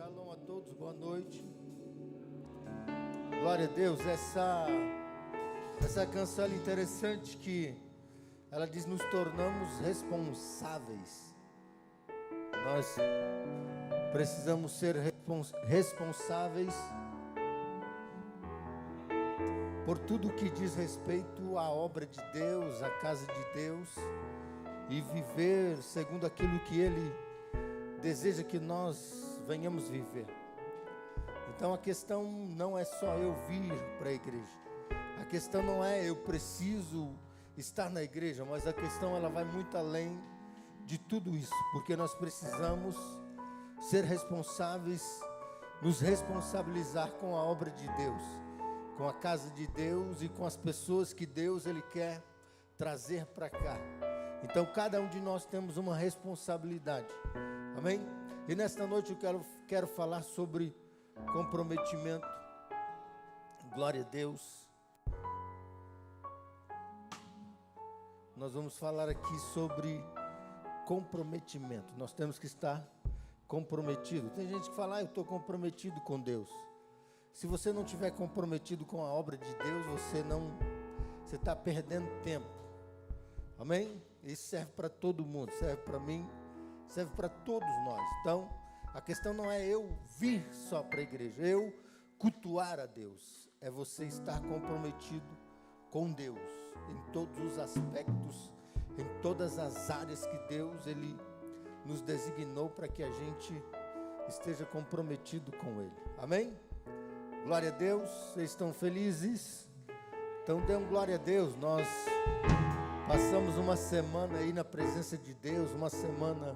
Shalom a todos, boa noite. Glória a Deus. Essa canção é interessante que ela diz: nos tornamos responsáveis. Nós precisamos ser responsáveis por tudo que diz respeito à obra de Deus, à casa de Deus, e viver segundo aquilo que Ele deseja que nós venhamos viver. Então a questão não é só eu vir para a igreja, a questão não é eu preciso estar na igreja, mas a questão ela vai muito além de tudo isso, porque nós precisamos ser responsáveis, nos responsabilizar com a obra de Deus, com a casa de Deus e com as pessoas que Deus Ele quer trazer para cá. Então cada um de nós temos uma responsabilidade, amém? E nesta noite eu quero falar sobre comprometimento. Glória a Deus. Nós vamos falar aqui sobre comprometimento. Nós temos que estar comprometido. Tem gente que fala: eu estou comprometido com Deus. Se você não estiver comprometido com a obra de Deus, você está perdendo tempo. Amém? Isso serve para todo mundo, serve para mim, serve para todos nós. Então, a questão não é eu vir só para a igreja, eu cultuar a Deus. É você estar comprometido com Deus, em todos os aspectos, em todas as áreas que Deus Ele nos designou para que a gente esteja comprometido com Ele. Amém? Glória a Deus. Vocês estão felizes? Então dê um glória a Deus. Nós passamos uma semana aí na presença de Deus, uma semana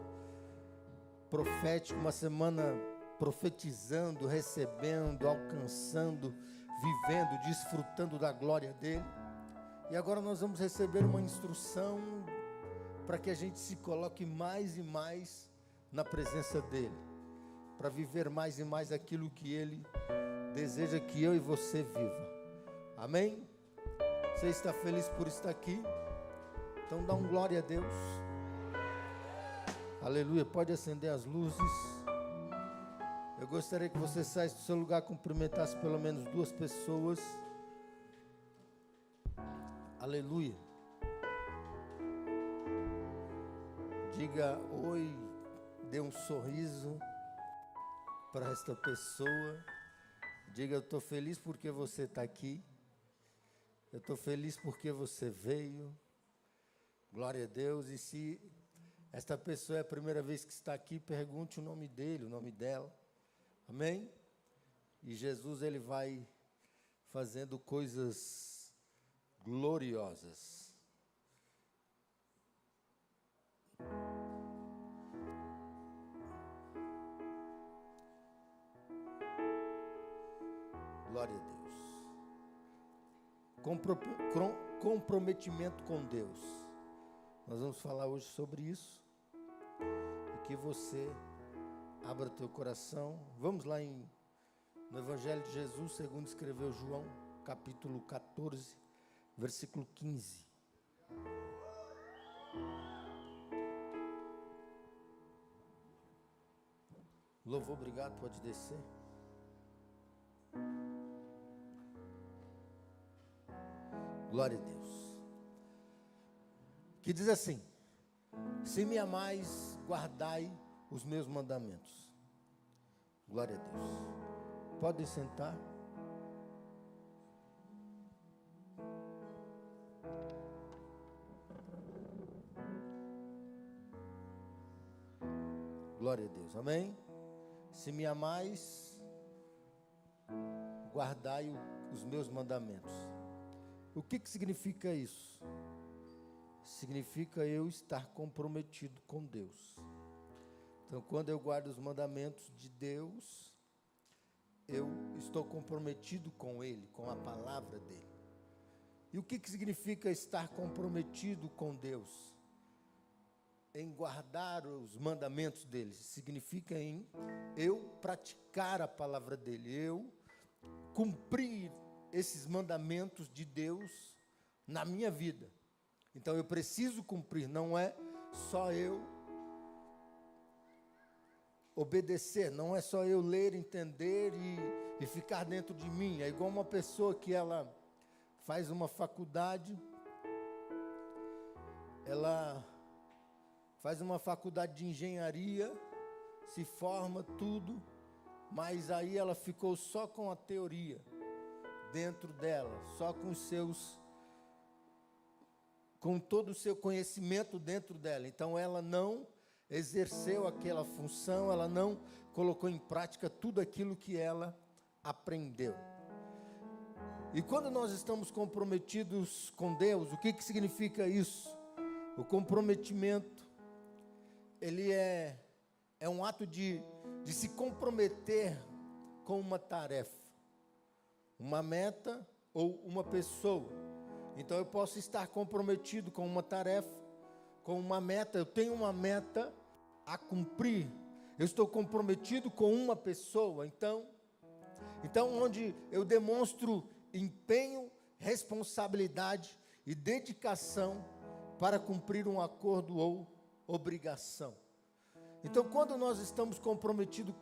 profética, uma semana profetizando, recebendo, alcançando, vivendo, desfrutando da glória dele. E agora nós vamos receber uma instrução para que a gente se coloque mais e mais na presença dele, para viver mais e mais aquilo que ele deseja que eu e você viva. Amém? Você está feliz por estar aqui? Então dá um glória a Deus. Aleluia. Pode acender as luzes. Eu gostaria que você saísse do seu lugar, cumprimentasse pelo menos 2 pessoas. Aleluia. Diga oi, dê um sorriso para esta pessoa. Diga: eu estou feliz porque você está aqui. Eu estou feliz porque você veio. Glória a Deus. E se esta pessoa é a primeira vez que está aqui, pergunte o nome dele, o nome dela. Amém? E Jesus Ele vai fazendo coisas gloriosas. Glória a Deus. Comprometimento com Deus. Nós vamos falar hoje sobre isso. E que você abra teu coração. Vamos lá no Evangelho de Jesus, segundo escreveu João, capítulo 14, versículo 15. Louvor, obrigado, pode descer. Glória a Deus. Que diz assim: se me amais, guardai os meus mandamentos. Glória a Deus. Podem sentar. Glória a Deus. Amém? Se me amais, guardai os meus mandamentos. O que significa isso? Significa eu estar comprometido com Deus. Então, quando eu guardo os mandamentos de Deus, eu estou comprometido com Ele, com a palavra dEle. E o que significa estar comprometido com Deus? Em guardar os mandamentos dEle. Significa em eu praticar a palavra dEle, eu cumprir esses mandamentos de Deus na minha vida. Então eu preciso cumprir, não é só eu obedecer, não é só eu ler, entender e ficar dentro de mim. É igual uma pessoa que ela faz uma faculdade, ela faz uma faculdade de engenharia, se forma tudo, mas aí ela ficou só com a teoria dentro dela, só com todo o seu conhecimento dentro dela. Então ela não exerceu aquela função, ela não colocou em prática tudo aquilo que ela aprendeu. E quando nós estamos comprometidos com Deus, o que significa isso? O comprometimento, ele é um ato de se comprometer com uma tarefa, uma meta ou uma pessoa. Então eu posso estar comprometido com uma tarefa, com uma meta, eu tenho uma meta a cumprir, eu estou comprometido com uma pessoa, então onde eu demonstro empenho, responsabilidade e dedicação para cumprir um acordo ou obrigação. Então, quando nós estamos comprometidos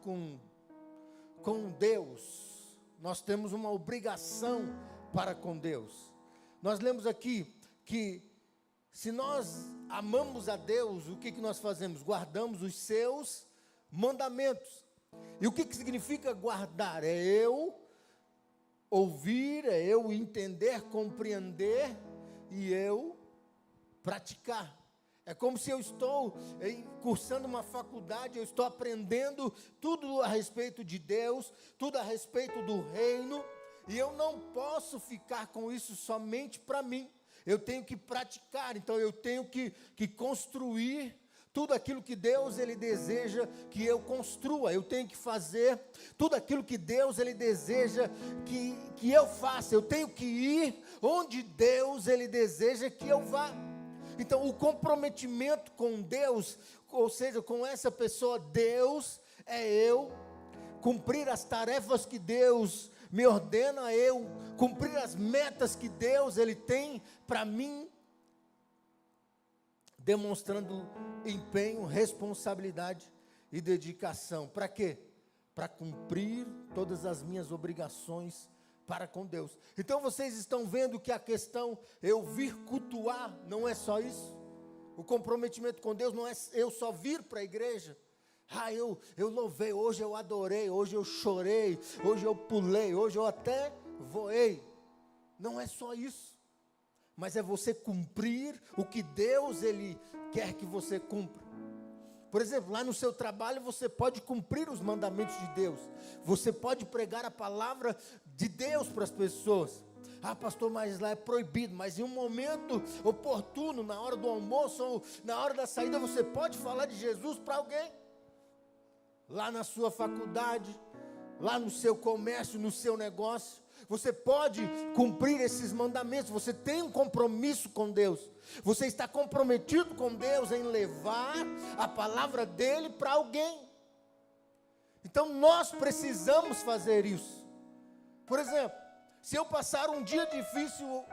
com Deus, nós temos uma obrigação para com Deus. Nós lemos aqui que se nós amamos a Deus, o que nós fazemos? Guardamos os seus mandamentos. E o que significa guardar? É eu ouvir, é eu entender, compreender e eu praticar. É como se eu estou cursando uma faculdade, eu estou aprendendo tudo a respeito de Deus, tudo a respeito do reino, e eu não posso ficar com isso somente para mim. Eu tenho que praticar, então eu tenho que construir tudo aquilo que Deus ele deseja que eu construa. Eu tenho que fazer tudo aquilo que Deus ele deseja que eu faça. Eu tenho que ir onde Deus ele deseja que eu vá. Então o comprometimento com Deus, ou seja, com essa pessoa, Deus, é eu cumprir as tarefas que Deus me ordena, eu cumprir as metas que Deus ele tem para mim, demonstrando empenho, responsabilidade e dedicação. Para quê? Para cumprir todas as minhas obrigações para com Deus. Então vocês estão vendo que a questão eu vir cultuar não é só isso. O comprometimento com Deus não é eu só vir para a igreja. Eu louvei, hoje eu adorei, hoje eu chorei, hoje eu pulei, hoje eu até voei. Não é só isso. Mas é você cumprir o que Deus ele quer que você cumpra. Por exemplo, lá no seu trabalho você pode cumprir os mandamentos de Deus. Você pode pregar a palavra de Deus para as pessoas. Pastor, mas lá é proibido. Mas em um momento oportuno, na hora do almoço ou na hora da saída, você pode falar de Jesus para alguém. Lá na sua faculdade, lá no seu comércio, no seu negócio. Você pode cumprir esses mandamentos. Você tem um compromisso com Deus. Você está comprometido com Deus em levar a palavra dele para alguém. Então nós precisamos fazer isso. Por exemplo, se eu passar um dia difícil,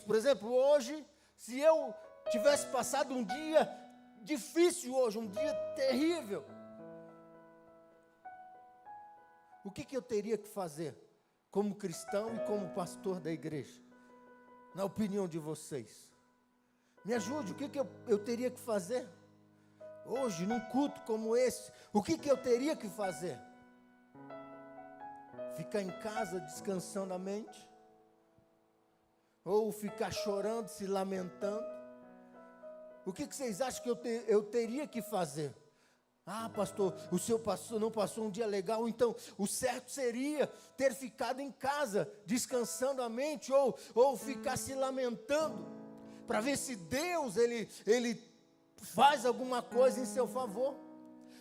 por exemplo, hoje, se eu tivesse passado um dia difícil hoje, um dia terrível, o que eu teria que fazer como cristão e como pastor da igreja? Na opinião de vocês, me ajude, o que eu teria que fazer? Hoje, num culto como esse, o que eu teria que fazer? Ficar em casa descansando a mente? Ou ficar chorando, se lamentando? O que vocês acham que eu teria que fazer? Pastor, o senhor não passou um dia legal, então o certo seria ter ficado em casa, descansando a mente, ou ficar se lamentando, para ver se Deus, ele faz alguma coisa em seu favor.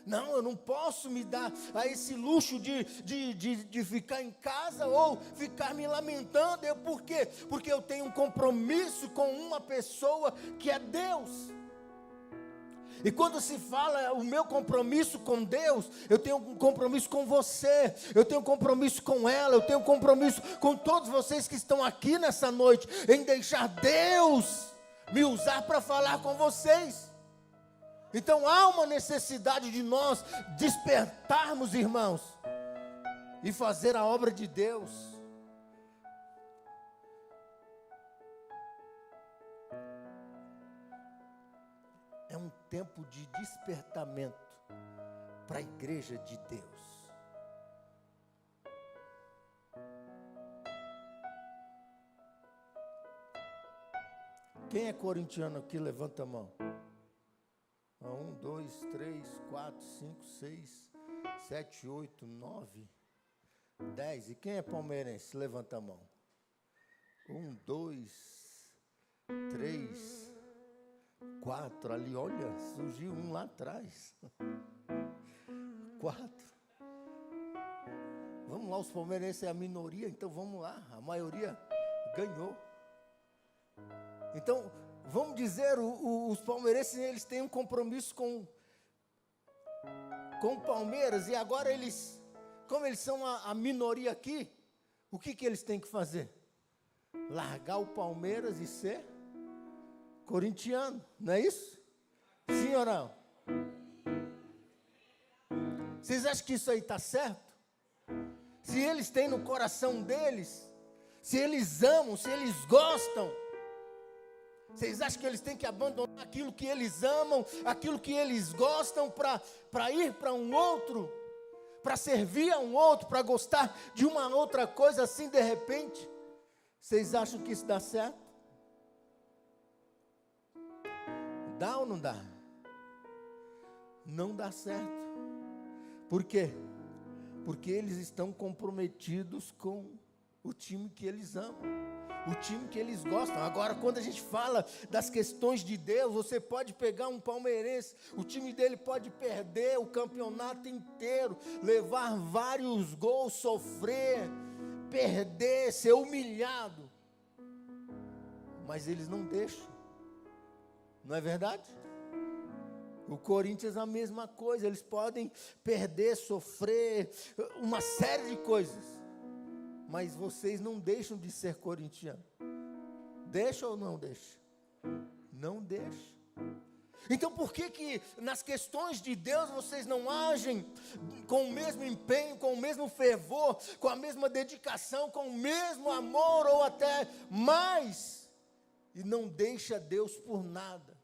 Não, eu não posso me dar a esse luxo de ficar em casa, ou ficar me lamentando. Por quê? Porque eu tenho um compromisso com uma pessoa que é Deus. E quando se fala o meu compromisso com Deus, eu tenho um compromisso com você, eu tenho um compromisso com ela, eu tenho um compromisso com todos vocês que estão aqui nessa noite, em deixar Deus me usar para falar com vocês. Então há uma necessidade de nós despertarmos, irmãos, e fazer a obra de Deus. É um tempo de despertamento para a igreja de Deus. Quem é corintiano aqui? Levanta a mão. 1, 2, 3, 4, 5, 6, 7, 8, 9, 10. E quem é palmeirense? Levanta a mão. 1, 2, 3, 4. Ali, olha, surgiu um lá atrás. 4. Vamos lá, os palmeirenses é a minoria, então vamos lá. A maioria ganhou. Então, vamos dizer, os palmeirenses, eles têm um compromisso com o Palmeiras, e agora eles, como eles são a minoria aqui, o que eles têm que fazer? Largar o Palmeiras e ser corintiano, não é isso? Sim ou não? Vocês acham que isso aí está certo? Se eles têm no coração deles, se eles amam, se eles gostam, vocês acham que eles têm que abandonar aquilo que eles amam, aquilo que eles gostam, para ir para um outro, para servir a um outro, para gostar de uma outra coisa assim de repente? Vocês acham que isso dá certo? Dá ou não dá? Não dá certo. Por quê? Porque eles estão comprometidos com o time que eles amam, o time que eles gostam. Agora, quando a gente fala das questões de Deus, você pode pegar um palmeirense, o time dele pode perder o campeonato inteiro, levar vários gols, sofrer, perder, ser humilhado, mas eles não deixam, não é verdade? O Corinthians é a mesma coisa, eles podem perder, sofrer, uma série de coisas, mas vocês não deixam de ser corintiano. Deixa ou não deixa? Não deixa. Então por que nas questões de Deus vocês não agem com o mesmo empenho, com o mesmo fervor, com a mesma dedicação, com o mesmo amor ou até mais, e não deixa Deus por nada?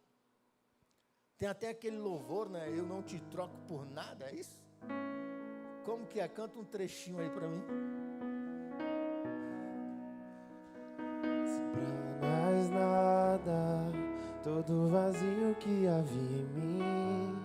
Tem até aquele louvor, né? Eu não te troco por nada, é isso? Como que é? Canta um trechinho aí para mim. Pra mais nada, todo vazio que havia em mim,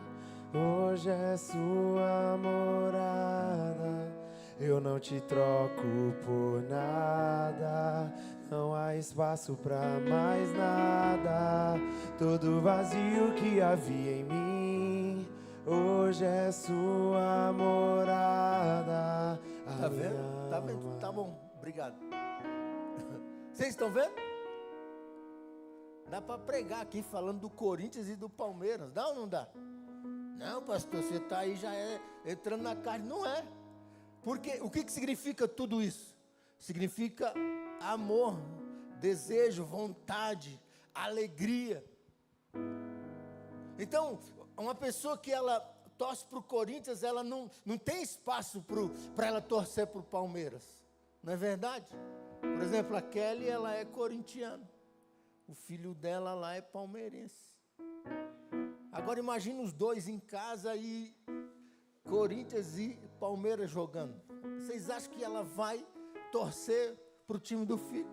hoje é sua morada. Eu não te troco por nada, não há espaço pra mais nada. Todo vazio que havia em mim, hoje é sua morada. Tá vendo? Tá vendo? Tá bom, obrigado. Vocês estão vendo? Dá para pregar aqui falando do Corinthians e do Palmeiras, dá ou não dá? Não, pastor, você está aí já entrando na carne. Não é. Porque o que significa tudo isso? Significa amor, desejo, vontade, alegria. Então, uma pessoa que ela torce para o Corinthians, ela não tem espaço para ela torcer para o Palmeiras. Não é verdade? Por exemplo, a Kelly, ela é corintiana. O filho dela lá é palmeirense. Agora imagina os dois em casa e Corinthians e Palmeiras jogando. Vocês acham que ela vai torcer para o time do filho?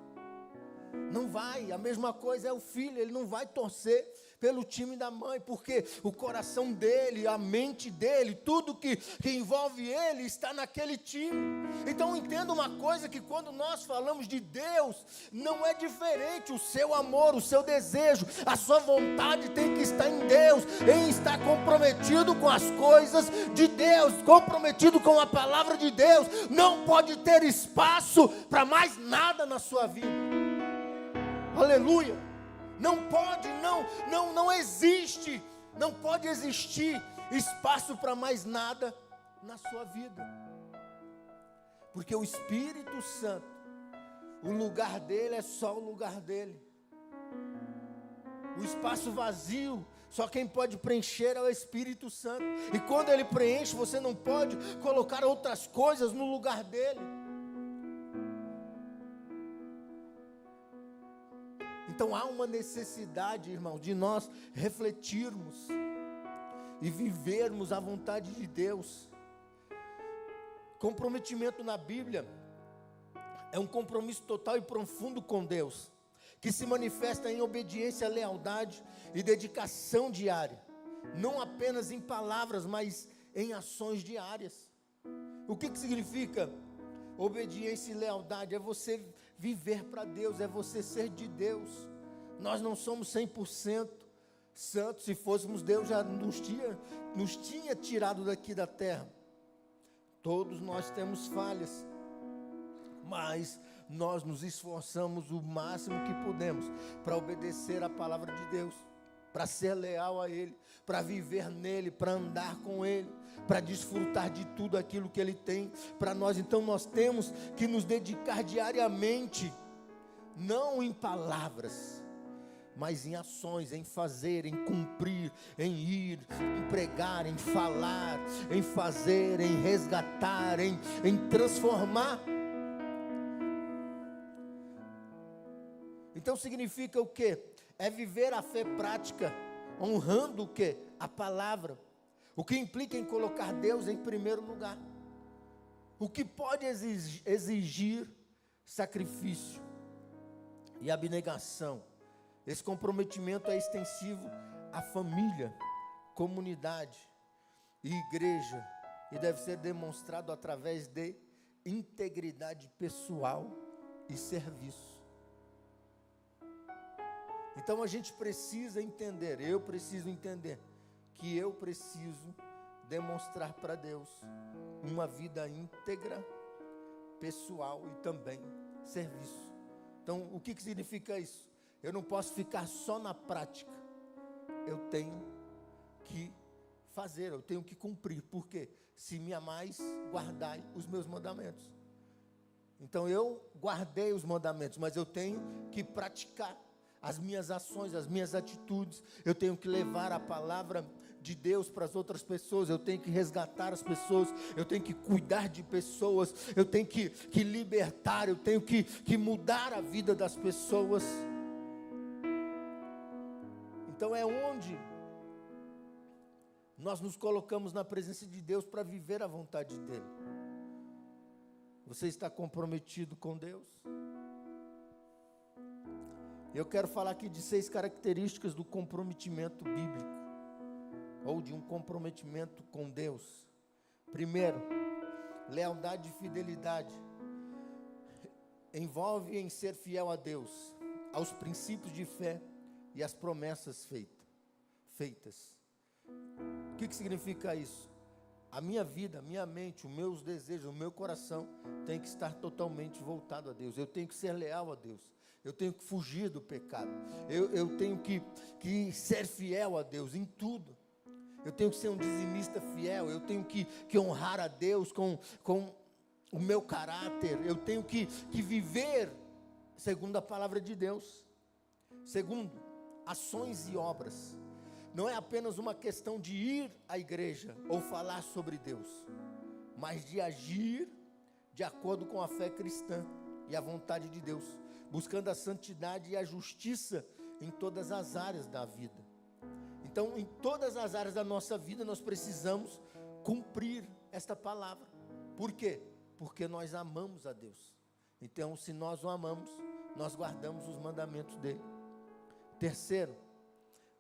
Não vai. A mesma coisa é o filho, ele não vai torcer pelo time da mãe, porque o coração dele, a mente dele, tudo que envolve ele está naquele time. Então entenda uma coisa, que quando nós falamos de Deus, não é diferente. O seu amor, o seu desejo, a sua vontade tem que estar em Deus, em estar comprometido com as coisas de Deus, comprometido com a palavra de Deus. Não pode ter espaço para mais nada na sua vida. Aleluia. Não pode, não existe, não pode existir espaço para mais nada na sua vida. Porque o Espírito Santo, o lugar dele é só o lugar dele. O espaço vazio Só quem pode preencher é o Espírito Santo. E quando Ele preenche, você não pode colocar outras coisas no lugar dele. Então há uma necessidade, irmão, de nós refletirmos e vivermos a vontade de Deus. Comprometimento na Bíblia é um compromisso total e profundo com Deus, que se manifesta em obediência, lealdade e dedicação diária, não apenas em palavras, mas em ações diárias. O que significa obediência e lealdade? É você viver para Deus, é você ser de Deus. Nós não somos 100% santos. Se fôssemos, Deus já nos tinha tirado daqui da terra. Todos nós temos falhas, mas nós nos esforçamos o máximo que podemos para obedecer a palavra de Deus, para ser leal a Ele, para viver nele, para andar com Ele, para desfrutar de tudo aquilo que Ele tem para nós. Então nós temos que nos dedicar diariamente, não em palavras, mas em ações, em fazer, em cumprir, em ir, em pregar, em falar, em fazer, em resgatar, em transformar. Então significa o quê? É viver a fé prática, honrando o quê? A palavra. O que implica em colocar Deus em primeiro lugar. O que pode exigir sacrifício e abnegação. Esse comprometimento é extensivo à família, comunidade e igreja, e deve ser demonstrado através de integridade pessoal e serviço. Então a gente precisa entender, eu preciso entender, que eu preciso demonstrar para Deus uma vida íntegra, pessoal e também serviço. Então o que significa isso? Eu não posso ficar só na prática, eu tenho que fazer, eu tenho que cumprir. Por quê? Se me amais, guardai os meus mandamentos. Então eu guardei os mandamentos, mas eu tenho que praticar as minhas ações, as minhas atitudes. Eu tenho que levar a palavra de Deus para as outras pessoas, eu tenho que resgatar as pessoas, eu tenho que cuidar de pessoas, eu tenho que libertar, eu tenho que mudar a vida das pessoas. Então é onde nós nos colocamos na presença de Deus para viver a vontade dEle. Você está comprometido com Deus? Eu quero falar aqui de 6 características do comprometimento bíblico, ou de um comprometimento com Deus. Primeiro, lealdade e fidelidade. Envolve em ser fiel a Deus, aos princípios de fé e às promessas feitas. O que significa isso? A minha vida, a minha mente, os meus desejos, o meu coração tem que estar totalmente voltado a Deus. Eu tenho que ser leal a Deus. Eu tenho que fugir do pecado. Eu tenho que ser fiel a Deus em tudo. Eu tenho que ser um dizimista fiel. Eu tenho que honrar a Deus com o meu caráter. Eu tenho que viver segundo a palavra de Deus. Segundo, ações e obras. Não é apenas uma questão de ir à igreja ou falar sobre Deus, mas de agir de acordo com a fé cristã e a vontade de Deus, buscando a santidade e a justiça em todas as áreas da vida. Então, em todas as áreas da nossa vida, nós precisamos cumprir esta palavra. Por quê? Porque nós amamos a Deus. Então, se nós o amamos, nós guardamos os mandamentos dele. Terceiro,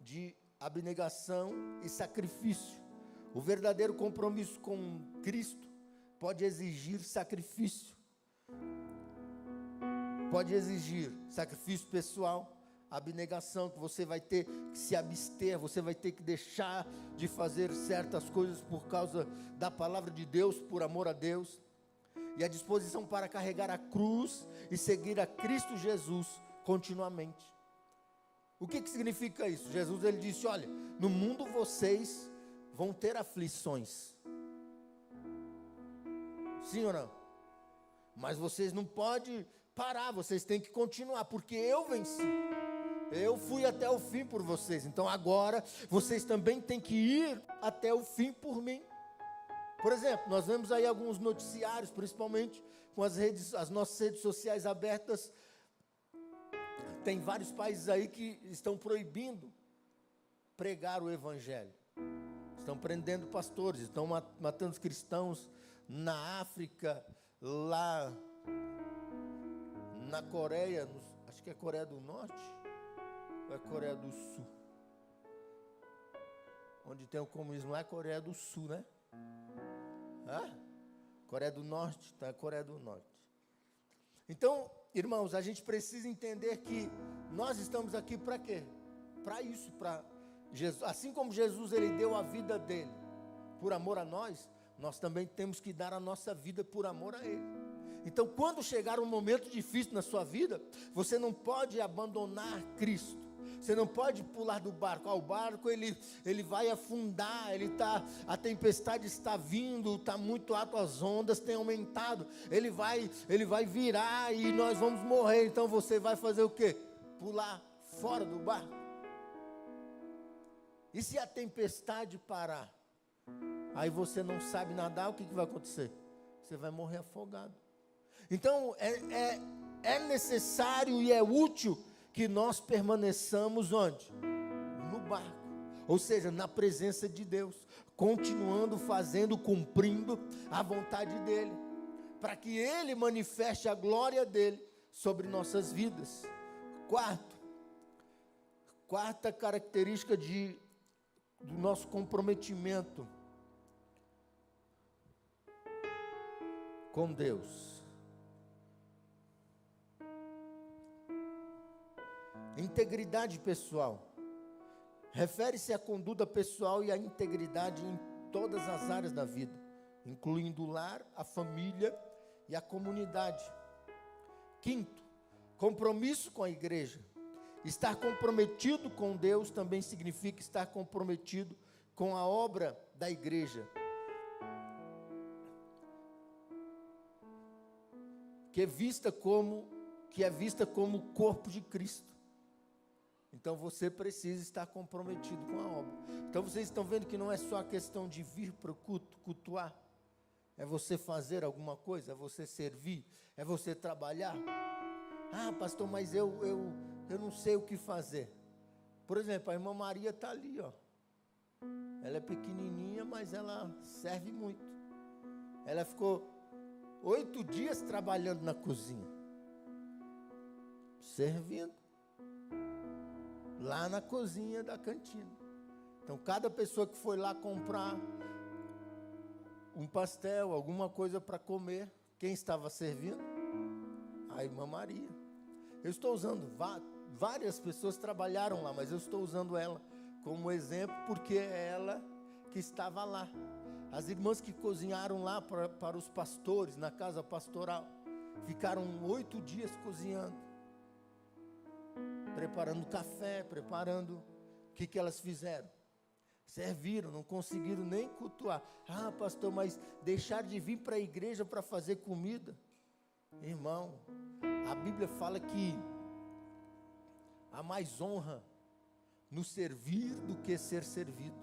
de abnegação e sacrifício. O verdadeiro compromisso com Cristo pode exigir sacrifício. Pode exigir sacrifício pessoal, abnegação, que você vai ter que se abster, você vai ter que deixar de fazer certas coisas por causa da palavra de Deus, por amor a Deus. E a disposição para carregar a cruz e seguir a Cristo Jesus continuamente. O que significa isso? Jesus ele disse, olha, no mundo vocês vão ter aflições. Sim ou não? Mas vocês não podem parar, vocês têm que continuar, porque eu venci. Eu fui até o fim por vocês, então agora vocês também têm que ir até o fim por mim. Por exemplo, nós vemos aí alguns noticiários, principalmente com as nossas redes sociais abertas. Tem vários países aí que estão proibindo pregar o evangelho. Estão prendendo pastores, estão matando os cristãos na África, lá na Coreia, acho que é Coreia do Norte ou é Coreia do Sul? Onde tem o comunismo lá é Coreia do Sul, né? Coreia do Norte, tá? É Coreia do Norte. Então, irmãos, a gente precisa entender que nós estamos aqui para quê? Para isso, para Jesus. Assim como Jesus, ele deu a vida dele por amor a nós, nós também temos que dar a nossa vida por amor a ele. Então, quando chegar um momento difícil na sua vida, você não pode abandonar Cristo. Você não pode pular do barco. O barco ele vai afundar, a tempestade está vindo, está muito alto, as ondas têm aumentado. Ele vai virar e nós vamos morrer. Então você vai fazer o quê? Pular fora do barco. E se a tempestade parar? Aí você não sabe nadar, o que vai acontecer? Você vai morrer afogado. Então é necessário e é útil que nós permaneçamos onde? No barco, ou seja, na presença de Deus, continuando fazendo, cumprindo a vontade dEle, para que Ele manifeste a glória dEle sobre nossas vidas. Quarta característica do nosso comprometimento com Deus. Integridade pessoal. Refere-se à conduta pessoal e à integridade em todas as áreas da vida, incluindo o lar, a família e a comunidade. Quinto, compromisso com a igreja. Estar comprometido com Deus também significa estar comprometido com a obra da igreja, que é vista como o corpo de Cristo. Então você precisa estar comprometido com a obra. Então vocês estão vendo que não é só a questão de vir para o culto, cultuar. É você fazer alguma coisa, é você servir, é você trabalhar. Pastor, mas eu não sei o que fazer. Por exemplo, a irmã Maria está ali, ó. Ela é pequenininha, mas ela serve muito. Ela ficou 8 dias trabalhando na cozinha, servindo lá na cozinha da cantina. Então cada pessoa que foi lá comprar um pastel, alguma coisa para comer, quem estava servindo? A irmã Maria. Eu estou usando, várias pessoas trabalharam lá, mas eu estou usando ela como exemplo, porque é ela que estava lá. As irmãs que cozinharam lá para os pastores, na casa pastoral, ficaram 8 dias cozinhando, preparando café, o que elas fizeram? Serviram, não conseguiram nem cultuar. Pastor, mas deixar de vir para a igreja para fazer comida? Irmão, a Bíblia fala que há mais honra no servir do que ser servido.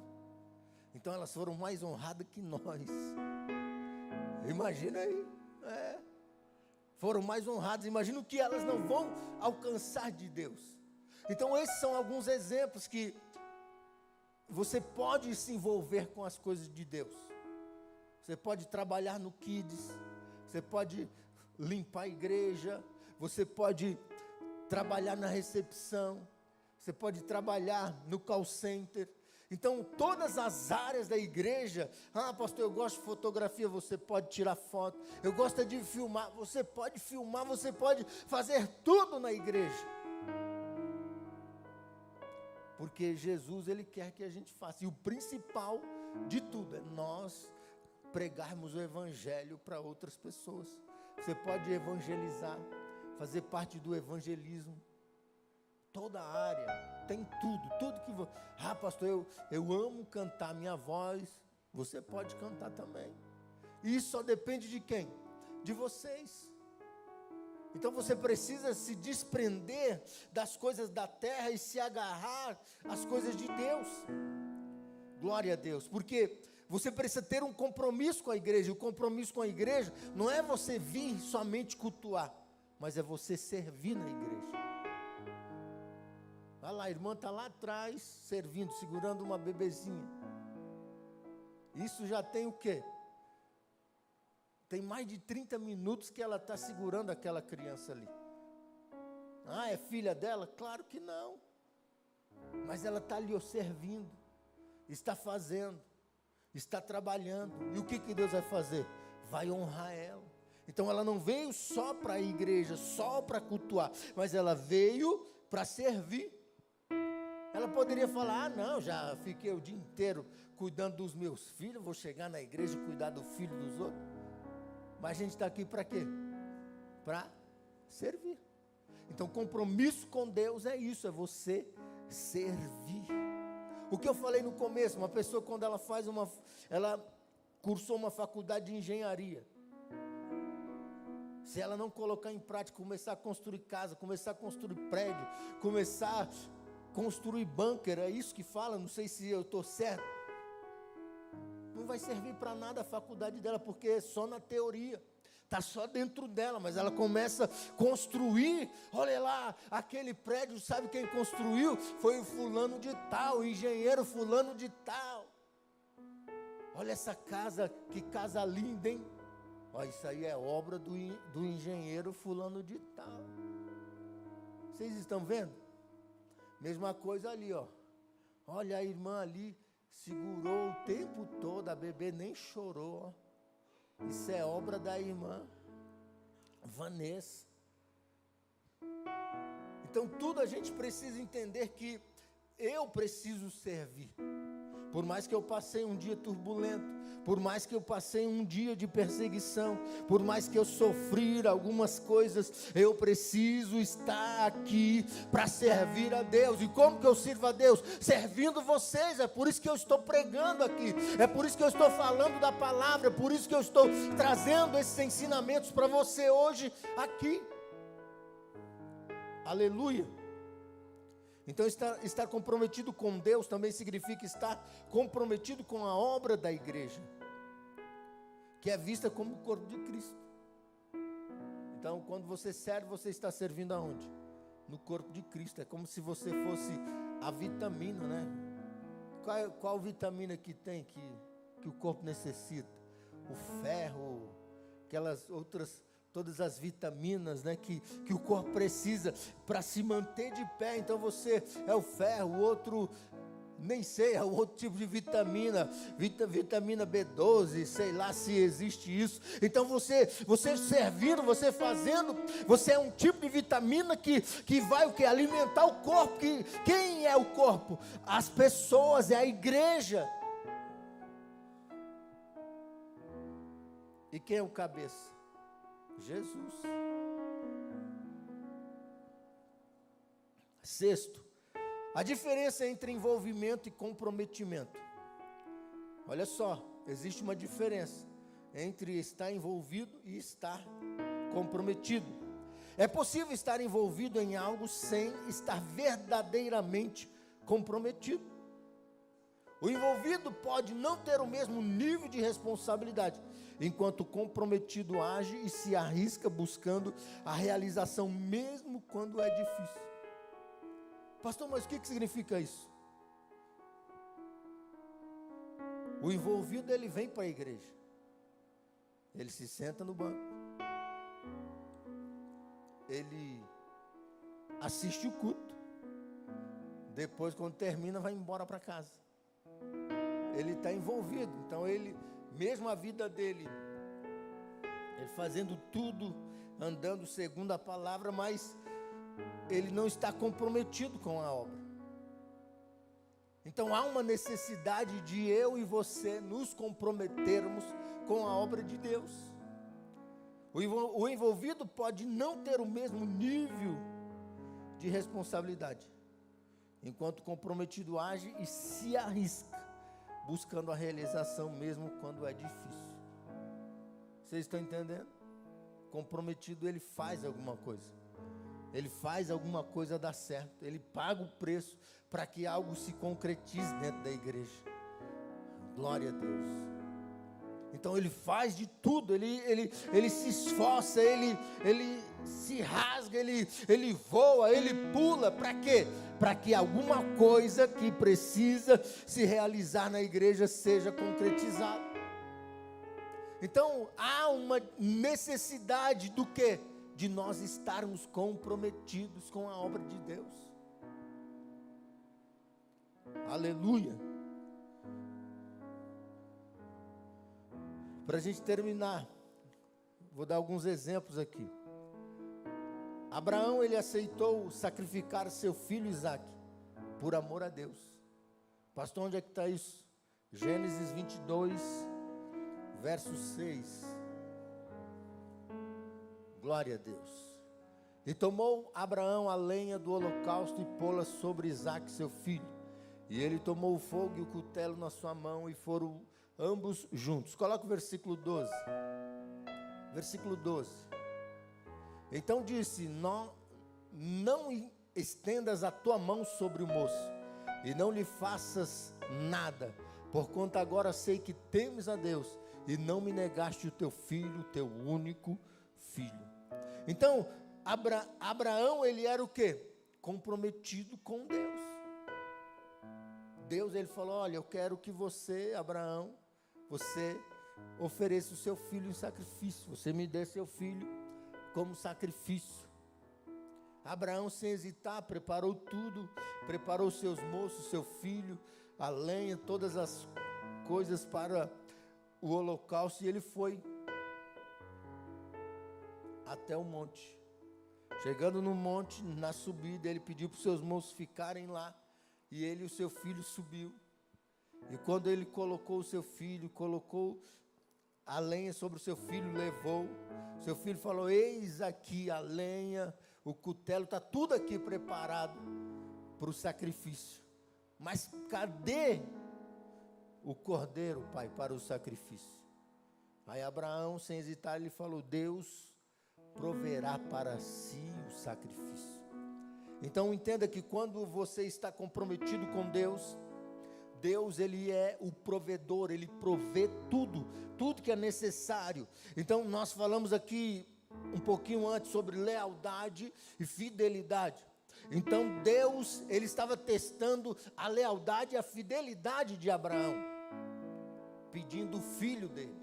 Então elas foram mais honradas que nós. Imagina aí. Foram mais honradas. Imagina o que elas não vão alcançar de Deus. Então esses são alguns exemplos que você pode se envolver com as coisas de Deus. Você pode trabalhar no Kids, você pode limpar a igreja, você pode trabalhar na recepção, você pode trabalhar no call center. Então todas as áreas da igreja, pastor, eu gosto de fotografia, você pode tirar foto. Eu gosto de filmar, você pode fazer tudo na igreja. Porque Jesus, Ele quer que a gente faça. E o principal de tudo é nós pregarmos o Evangelho para outras pessoas. Você pode evangelizar, fazer parte do evangelismo. Toda a área, tem tudo que você... pastor, eu amo cantar, minha voz, você pode cantar também. E isso só depende de quem? De vocês. Então você precisa se desprender das coisas da terra e se agarrar às coisas de Deus. Glória a Deus, porque você precisa ter um compromisso com a igreja. E o compromisso com a igreja não é você vir somente cultuar, mas é você servir na igreja. Olha lá, a irmã está lá atrás, servindo, segurando uma bebezinha. Isso já tem o quê? Tem mais de 30 minutos que ela está segurando aquela criança ali. Ah, é filha dela? Claro que não. Mas ela está ali servindo, está fazendo, está trabalhando. E o que Deus vai fazer? Vai honrar ela. Então ela não veio só para a igreja, só para cultuar, mas ela veio para servir. Ela poderia falar, não, já fiquei o dia inteiro cuidando dos meus filhos, vou chegar na igreja e cuidar do filho dos outros. Mas a gente está aqui para quê? Para servir. Então compromisso com Deus é isso, é você servir. O que eu falei no começo, uma pessoa quando ela ela cursou uma faculdade de engenharia, se ela não colocar em prática, começar a construir casa, começar a construir prédio, começar a construir bunker, é isso que fala, não sei se eu estou certo, não vai servir para nada a faculdade dela, porque é só na teoria, está só dentro dela, mas ela começa a construir. Olha lá, aquele prédio, sabe quem construiu? Foi o fulano de tal, o engenheiro fulano de tal. Olha essa casa, que casa linda, hein? Olha, isso aí é obra do engenheiro fulano de tal. Vocês estão vendo? Mesma coisa ali, ó. Olha a irmã ali, segurou o tempo todo, a bebê nem chorou, ó. Isso é obra da irmã Vanessa. Então tudo a gente precisa entender que eu preciso servir. Por mais que eu passei um dia turbulento, por mais que eu passei um dia de perseguição, por mais que eu sofri algumas coisas, eu preciso estar aqui para servir a Deus. E como que eu sirvo a Deus? Servindo vocês. É por isso que eu estou pregando aqui, é por isso que eu estou falando da palavra, é por isso que eu estou trazendo esses ensinamentos para você hoje aqui. Aleluia. Então estar comprometido com Deus também significa estar comprometido com a obra da igreja, que é vista como o corpo de Cristo. Então quando você serve, você está servindo aonde? No corpo de Cristo. É como se você fosse a vitamina, né? Qual vitamina que tem que o corpo necessita? O ferro, aquelas outras, todas as vitaminas, né, que o corpo precisa para se manter de pé. Então você é o ferro, o outro, nem sei, é o outro tipo de vitamina, vitamina B12, sei lá se existe isso. Então você servindo, você fazendo, você é um tipo de vitamina que vai o quê? Alimentar o corpo. Quem é o corpo? As pessoas, é a igreja. E quem é o cabeça? Jesus. Sexto, a diferença entre envolvimento e comprometimento. Olha só, existe uma diferença entre estar envolvido e estar comprometido. É possível estar envolvido em algo sem estar verdadeiramente comprometido. O envolvido pode não ter o mesmo nível de responsabilidade, enquanto o comprometido age e se arrisca buscando a realização, mesmo quando é difícil. Pastor, mas o que significa isso? O envolvido, ele vem para a igreja, ele se senta no banco, ele assiste o culto, depois quando termina vai embora para casa. Ele está envolvido, então ele, mesmo a vida dele, ele fazendo tudo, andando segundo a palavra, mas ele não está comprometido com a obra. Então há uma necessidade de eu e você nos comprometermos com a obra de Deus. O envolvido pode não ter o mesmo nível de responsabilidade, enquanto o comprometido age e se arrisca, buscando a realização mesmo quando é difícil. Vocês estão entendendo? comprometido, ele faz alguma coisa. Ele faz alguma coisa dar certo. Ele paga o preço para que algo se concretize dentro da igreja. Glória a Deus. Então ele faz de tudo, ele se esforça, ele se rasga, ele voa, ele pula. Para quê? Para que alguma coisa que precisa se realizar na igreja seja concretizada. Então há uma necessidade do quê? De nós estarmos comprometidos com a obra de Deus. Aleluia. Para a gente terminar, vou dar alguns exemplos aqui. Abraão, ele aceitou sacrificar seu filho Isaque por amor a Deus. Pastor, onde é que está isso? Gênesis 22, verso 6. Glória a Deus. E tomou Abraão a lenha do holocausto e pô-la sobre Isaque, seu filho. E ele tomou o fogo e o cutelo na sua mão e foram ambos juntos. Coloca o versículo 12. Versículo 12. Então disse: não estendas a tua mão sobre o moço, e não lhe faças nada, porquanto agora sei que temes a Deus, e não me negaste o teu filho, o teu único filho. Então, Abraão, ele era o quê? Comprometido com Deus. Deus, ele falou: olha, eu quero que você, Abraão, você ofereça o seu filho em sacrifício. Você me dê seu filho como sacrifício. Abraão, sem hesitar, preparou tudo. Preparou seus moços, seu filho, a lenha, todas as coisas para o holocausto. E ele foi até o monte. Chegando no monte, na subida, ele pediu para os seus moços ficarem lá. E ele e o seu filho subiu. E quando ele colocou o seu filho, colocou a lenha sobre o seu filho, levou. Seu filho falou: eis aqui a lenha, o cutelo, está tudo aqui preparado para o sacrifício. Mas cadê o cordeiro, pai, para o sacrifício? Aí Abraão, sem hesitar, ele falou: Deus proverá para si o sacrifício. Então entenda que quando você está comprometido com Deus, Deus, ele é o provedor, ele provê tudo que é necessário. Então nós falamos aqui um pouquinho antes sobre lealdade e fidelidade. Então Deus, ele estava testando a lealdade e a fidelidade de Abraão, pedindo o filho dele.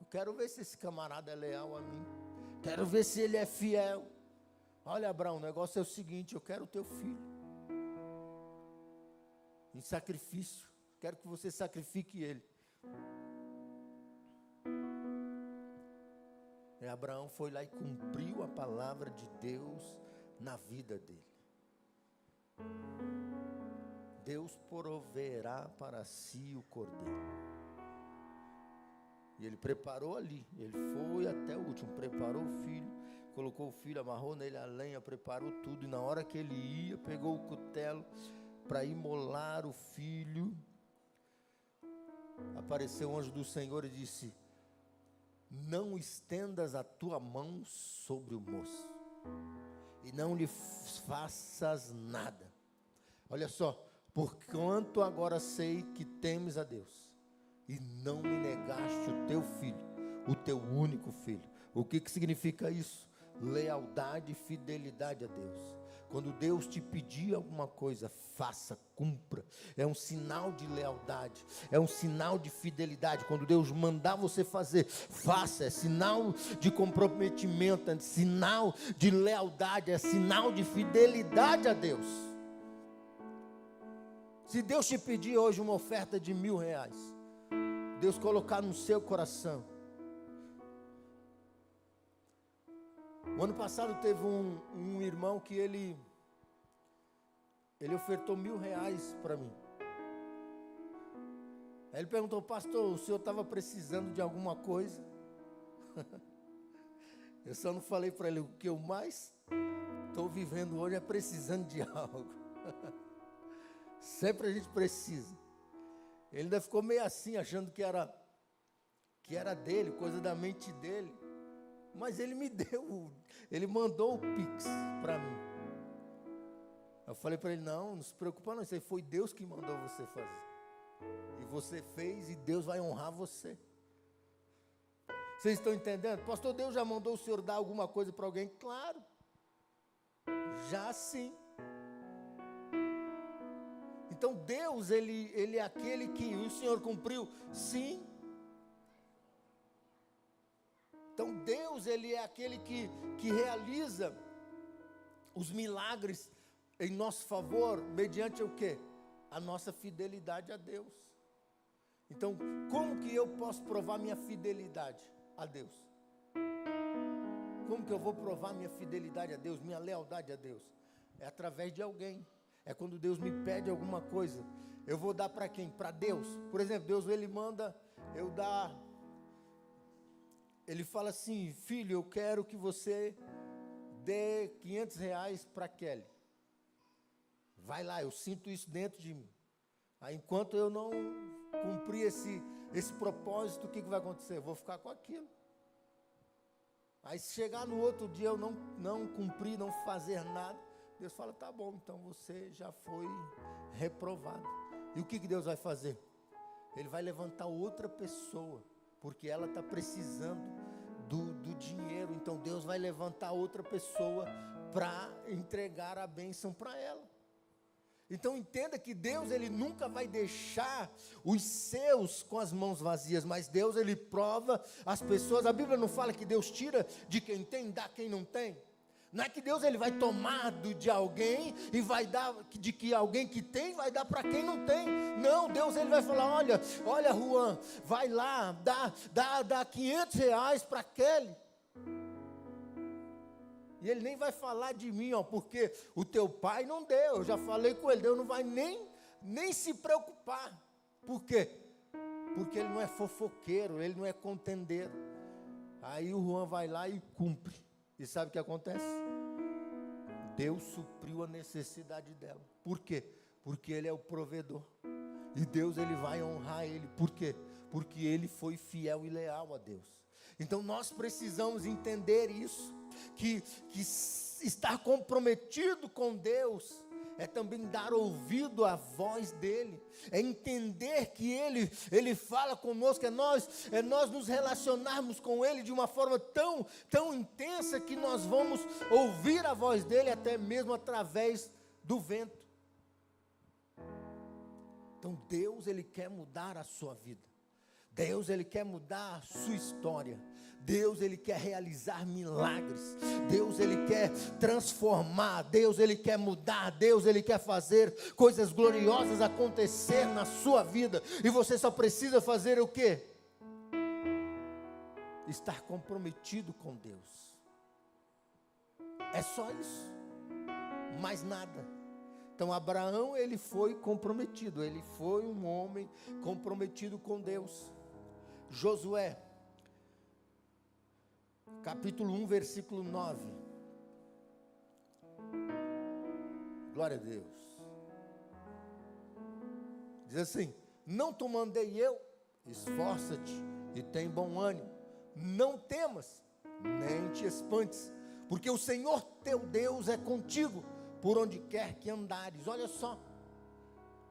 Eu quero ver se esse camarada é leal a mim, quero ver se ele é fiel. Olha, Abraão, o negócio é o seguinte: eu quero o teu filho em sacrifício, quero que você sacrifique ele. E Abraão foi lá e cumpriu a palavra de Deus na vida dele. Deus proverá para si o cordeiro. E ele preparou ali, ele foi até o último, preparou o filho, colocou o filho, amarrou nele a lenha, preparou tudo. E na hora que ele ia, pegou o cutelo para imolar o filho, apareceu o anjo do Senhor e disse: não estendas a tua mão sobre o moço, e não lhe faças nada. Olha só: porquanto agora sei que temes a Deus, e não me negaste o teu filho, o teu único filho. O que significa isso? Lealdade e fidelidade a Deus. Quando Deus te pedir alguma coisa, faça, cumpra. É um sinal de lealdade, é um sinal de fidelidade. Quando Deus mandar você fazer, faça. É sinal de comprometimento, é sinal de lealdade, é sinal de fidelidade a Deus. Se Deus te pedir hoje uma oferta de R$1.000, Deus colocar no seu coração. O ano passado teve um irmão que ele ofertou R$1.000 para mim. Aí ele perguntou: pastor, o senhor estava precisando de alguma coisa? Eu só não falei para ele: o que eu mais estou vivendo hoje é precisando de algo. Sempre a gente precisa. Ele ainda ficou meio assim, achando que era dele, coisa da mente dele. Mas ele me deu, ele mandou o Pix para mim. Eu falei para ele, não se preocupa não, isso aí foi Deus que mandou você fazer. E você fez e Deus vai honrar você. Vocês estão entendendo? Pastor, Deus já mandou o senhor dar alguma coisa para alguém? Claro. Já sim. Então Deus, ele é aquele que o Senhor cumpriu? Sim. Então Deus, ele é aquele que realiza os milagres em nosso favor, mediante o quê? A nossa fidelidade a Deus. Então, como que eu posso provar minha fidelidade a Deus? Como que eu vou provar minha fidelidade a Deus, minha lealdade a Deus? É através de alguém. É quando Deus me pede alguma coisa. Eu vou dar para quem? Para Deus. Por exemplo, Deus, ele manda eu dar. Ele fala assim, filho, eu quero que você dê R$500 para Kelly. Vai lá, eu sinto isso dentro de mim. Aí, enquanto eu não cumprir esse propósito, o que vai acontecer? Eu vou ficar com aquilo. Aí, se chegar no outro dia eu não cumprir, não fazer nada, Deus fala, tá bom, então você já foi reprovado. E o que Deus vai fazer? Ele vai levantar outra pessoa, porque ela está precisando do dinheiro. Então Deus vai levantar outra pessoa para entregar a bênção para ela. Então entenda que Deus, ele nunca vai deixar os seus com as mãos vazias, mas Deus, ele prova as pessoas. A Bíblia não fala que Deus tira de quem tem, dá quem não tem. Não é que Deus, ele vai tomar de alguém e vai dar de que alguém que tem vai dar para quem não tem. Não, Deus, ele vai falar, olha Juan, vai lá, dá R$500 para Kelly. E ele nem vai falar de mim, porque o teu pai não deu. Eu já falei com ele, Deus não vai nem se preocupar. Por quê? Porque ele não é fofoqueiro, ele não é contendeiro. Aí o Juan vai lá e cumpre. E sabe o que acontece? Deus supriu a necessidade dela. Por quê? Porque ele é o provedor. E Deus, ele vai honrar ele. Por quê? Porque ele foi fiel e leal a Deus. Então nós precisamos entender isso. Que estar comprometido com Deus é também dar ouvido à voz dele, é entender que ele fala conosco, é nós nos relacionarmos com ele de uma forma tão intensa que nós vamos ouvir a voz dele até mesmo através do vento. Então Deus, ele quer mudar a sua vida. Deus, ele quer mudar a sua história. Deus, ele quer realizar milagres. Deus, ele quer transformar. Deus, ele quer mudar. Deus, ele quer fazer coisas gloriosas acontecer na sua vida. E você só precisa fazer o quê? Estar comprometido com Deus. É só isso. Mais nada. Então Abraão, ele foi comprometido. Ele foi um homem comprometido com Deus. Josué, capítulo 1, versículo 9. Glória a Deus. Diz assim: não te mandei eu, esforça-te e tem bom ânimo. Não temas, nem te espantes, porque o Senhor teu Deus é contigo, por onde quer que andares. Olha só.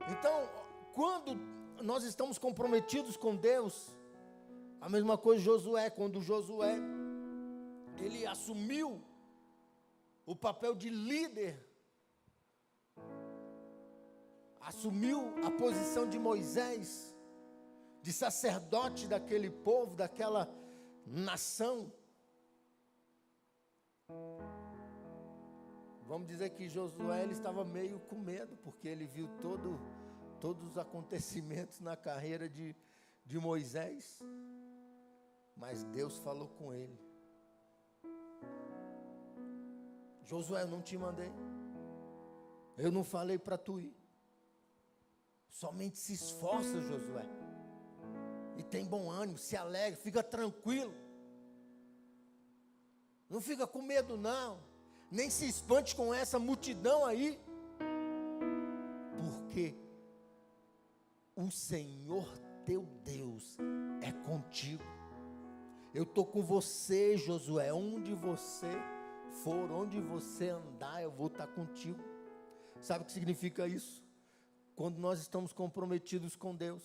Então, quando nós estamos comprometidos com Deus, a mesma coisa Josué, quando Josué, ele assumiu o papel de líder, assumiu a posição de Moisés, de sacerdote daquele povo, daquela nação. Vamos dizer que Josué, ele estava meio com medo, porque ele viu todos os acontecimentos na carreira de Moisés. Mas Deus falou com ele: Josué, eu não te mandei, eu não falei para tu ir. Somente se esforça, Josué, e tem bom ânimo, se alegre, fica tranquilo. Não fica com medo não, nem se espante com essa multidão aí, porque o Senhor teu Deus é contigo. Eu estou com você, Josué. Onde você for, onde você andar, eu vou estar contigo. Sabe o que significa isso? Quando nós estamos comprometidos com Deus,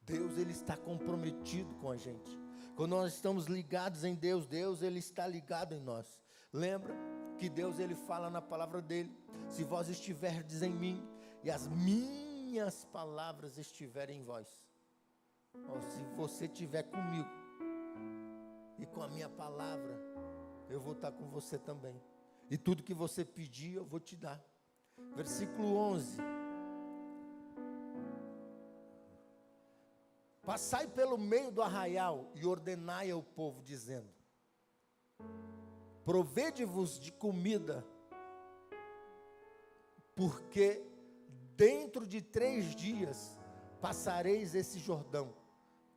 Deus ele está comprometido com a gente. Quando nós estamos ligados em Deus, Deus ele está ligado em nós. Lembra que Deus ele fala na palavra dele: se vós estiverdes em mim e as minhas palavras estiverem em vós. Ou se você estiver comigo e com a minha palavra, eu vou estar com você também. E tudo que você pedir, eu vou te dar. Versículo 11. Passai pelo meio do arraial e ordenai ao povo, dizendo: provede-vos de comida, porque dentro de 3 dias passareis esse Jordão,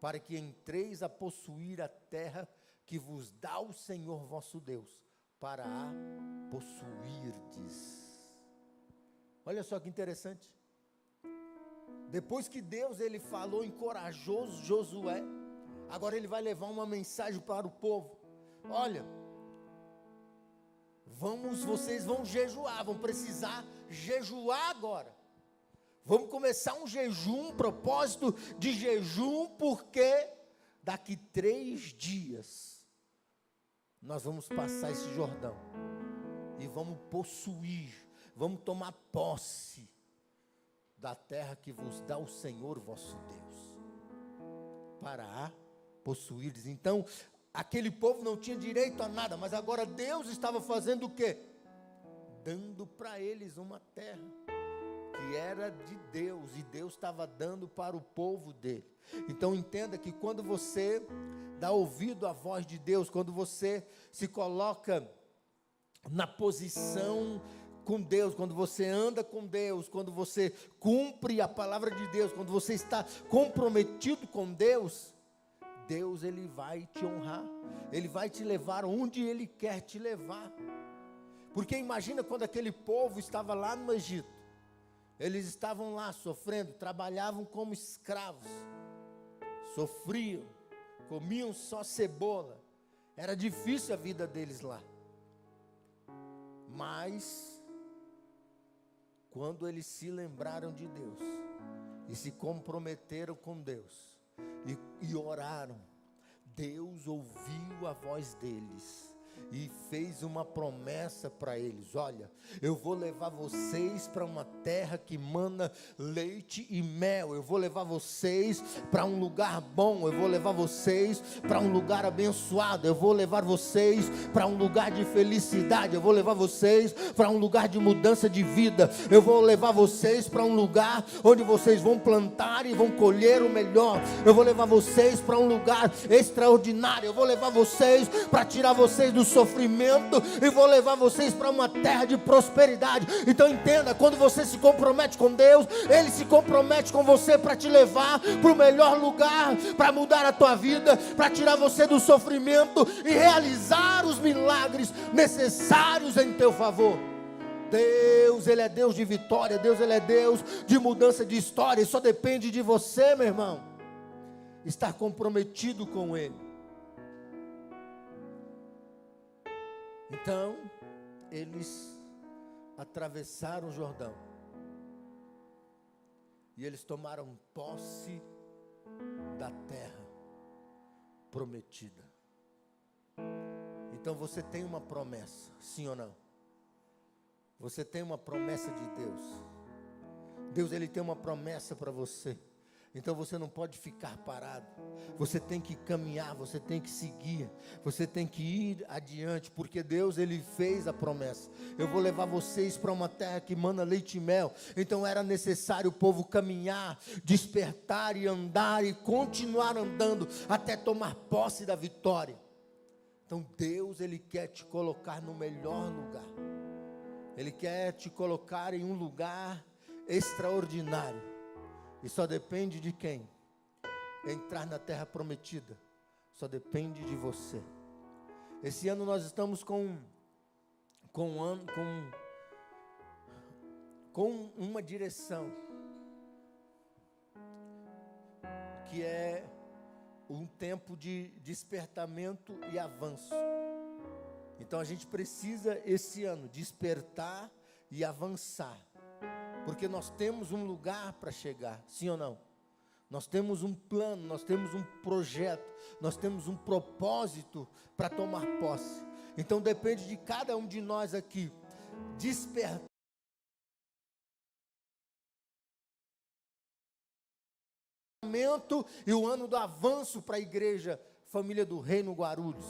para que entreis a possuir a terra que vos dá o Senhor vosso Deus, para a possuirdes. Olha só que interessante. Depois que Deus ele falou, encorajou Josué, agora ele vai levar uma mensagem para o povo. Olha, vocês vão jejuar, vão precisar jejuar agora. Vamos começar um jejum, um propósito de jejum, porque daqui 3 dias nós vamos passar esse Jordão e vamos possuir, vamos tomar posse da terra que vos dá o Senhor vosso Deus, para a possuirdes. Então, aquele povo não tinha direito a nada, mas agora Deus estava fazendo o quê? Dando para eles uma terra que era de Deus, e Deus estava dando para o povo dele. Então entenda que quando você dá ouvido à voz de Deus, quando você se coloca na posição com Deus, quando você anda com Deus, quando você cumpre a palavra de Deus, quando você está comprometido com Deus, Deus ele vai te honrar, ele vai te levar onde ele quer te levar. Porque imagina quando aquele povo estava lá no Egito, eles estavam lá sofrendo, trabalhavam como escravos, sofriam, comiam só cebola, era difícil a vida deles lá. Mas quando eles se lembraram de Deus e se comprometeram com Deus e oraram, Deus ouviu a voz deles e fez uma promessa para eles: olha, eu vou levar vocês para uma terra que mana leite e mel, eu vou levar vocês para um lugar bom, eu vou levar vocês para um lugar abençoado, eu vou levar vocês para um lugar de felicidade, eu vou levar vocês para um lugar de mudança de vida, eu vou levar vocês para um lugar onde vocês vão plantar e vão colher o melhor, eu vou levar vocês para um lugar extraordinário, eu vou levar vocês para tirar vocês do sofrimento e vou levar vocês para uma terra de prosperidade. Então entenda, quando você se compromete com Deus, Ele se compromete com você para te levar para o melhor lugar, para mudar a tua vida, para tirar você do sofrimento e realizar os milagres necessários em teu favor. Deus, Ele é Deus de vitória, Deus, Ele é Deus de mudança de história, e só depende de você, meu irmão, estar comprometido com Ele. Então, eles atravessaram o Jordão e eles tomaram posse da terra prometida. Então você tem uma promessa, sim ou não? Você tem uma promessa de Deus. Deus ele tem uma promessa para você. Então você não pode ficar parado, você tem que caminhar, você tem que seguir, você tem que ir adiante, porque Deus ele fez a promessa: eu vou levar vocês para uma terra que mana leite e mel. Então era necessário o povo caminhar, despertar e andar e continuar andando até tomar posse da vitória. Então Deus ele quer te colocar no melhor lugar, Ele quer te colocar em um lugar extraordinário. E só depende de quem? Entrar na terra prometida. Só depende de você. Esse ano nós estamos com uma direção, que é um tempo de despertamento e avanço. Então a gente precisa esse ano despertar e avançar, porque nós temos um lugar para chegar, sim ou não? Nós temos um plano, nós temos um projeto, nós temos um propósito para tomar posse. Então depende de cada um de nós aqui despertar e o ano do avanço para a igreja Família do Reino Guarulhos.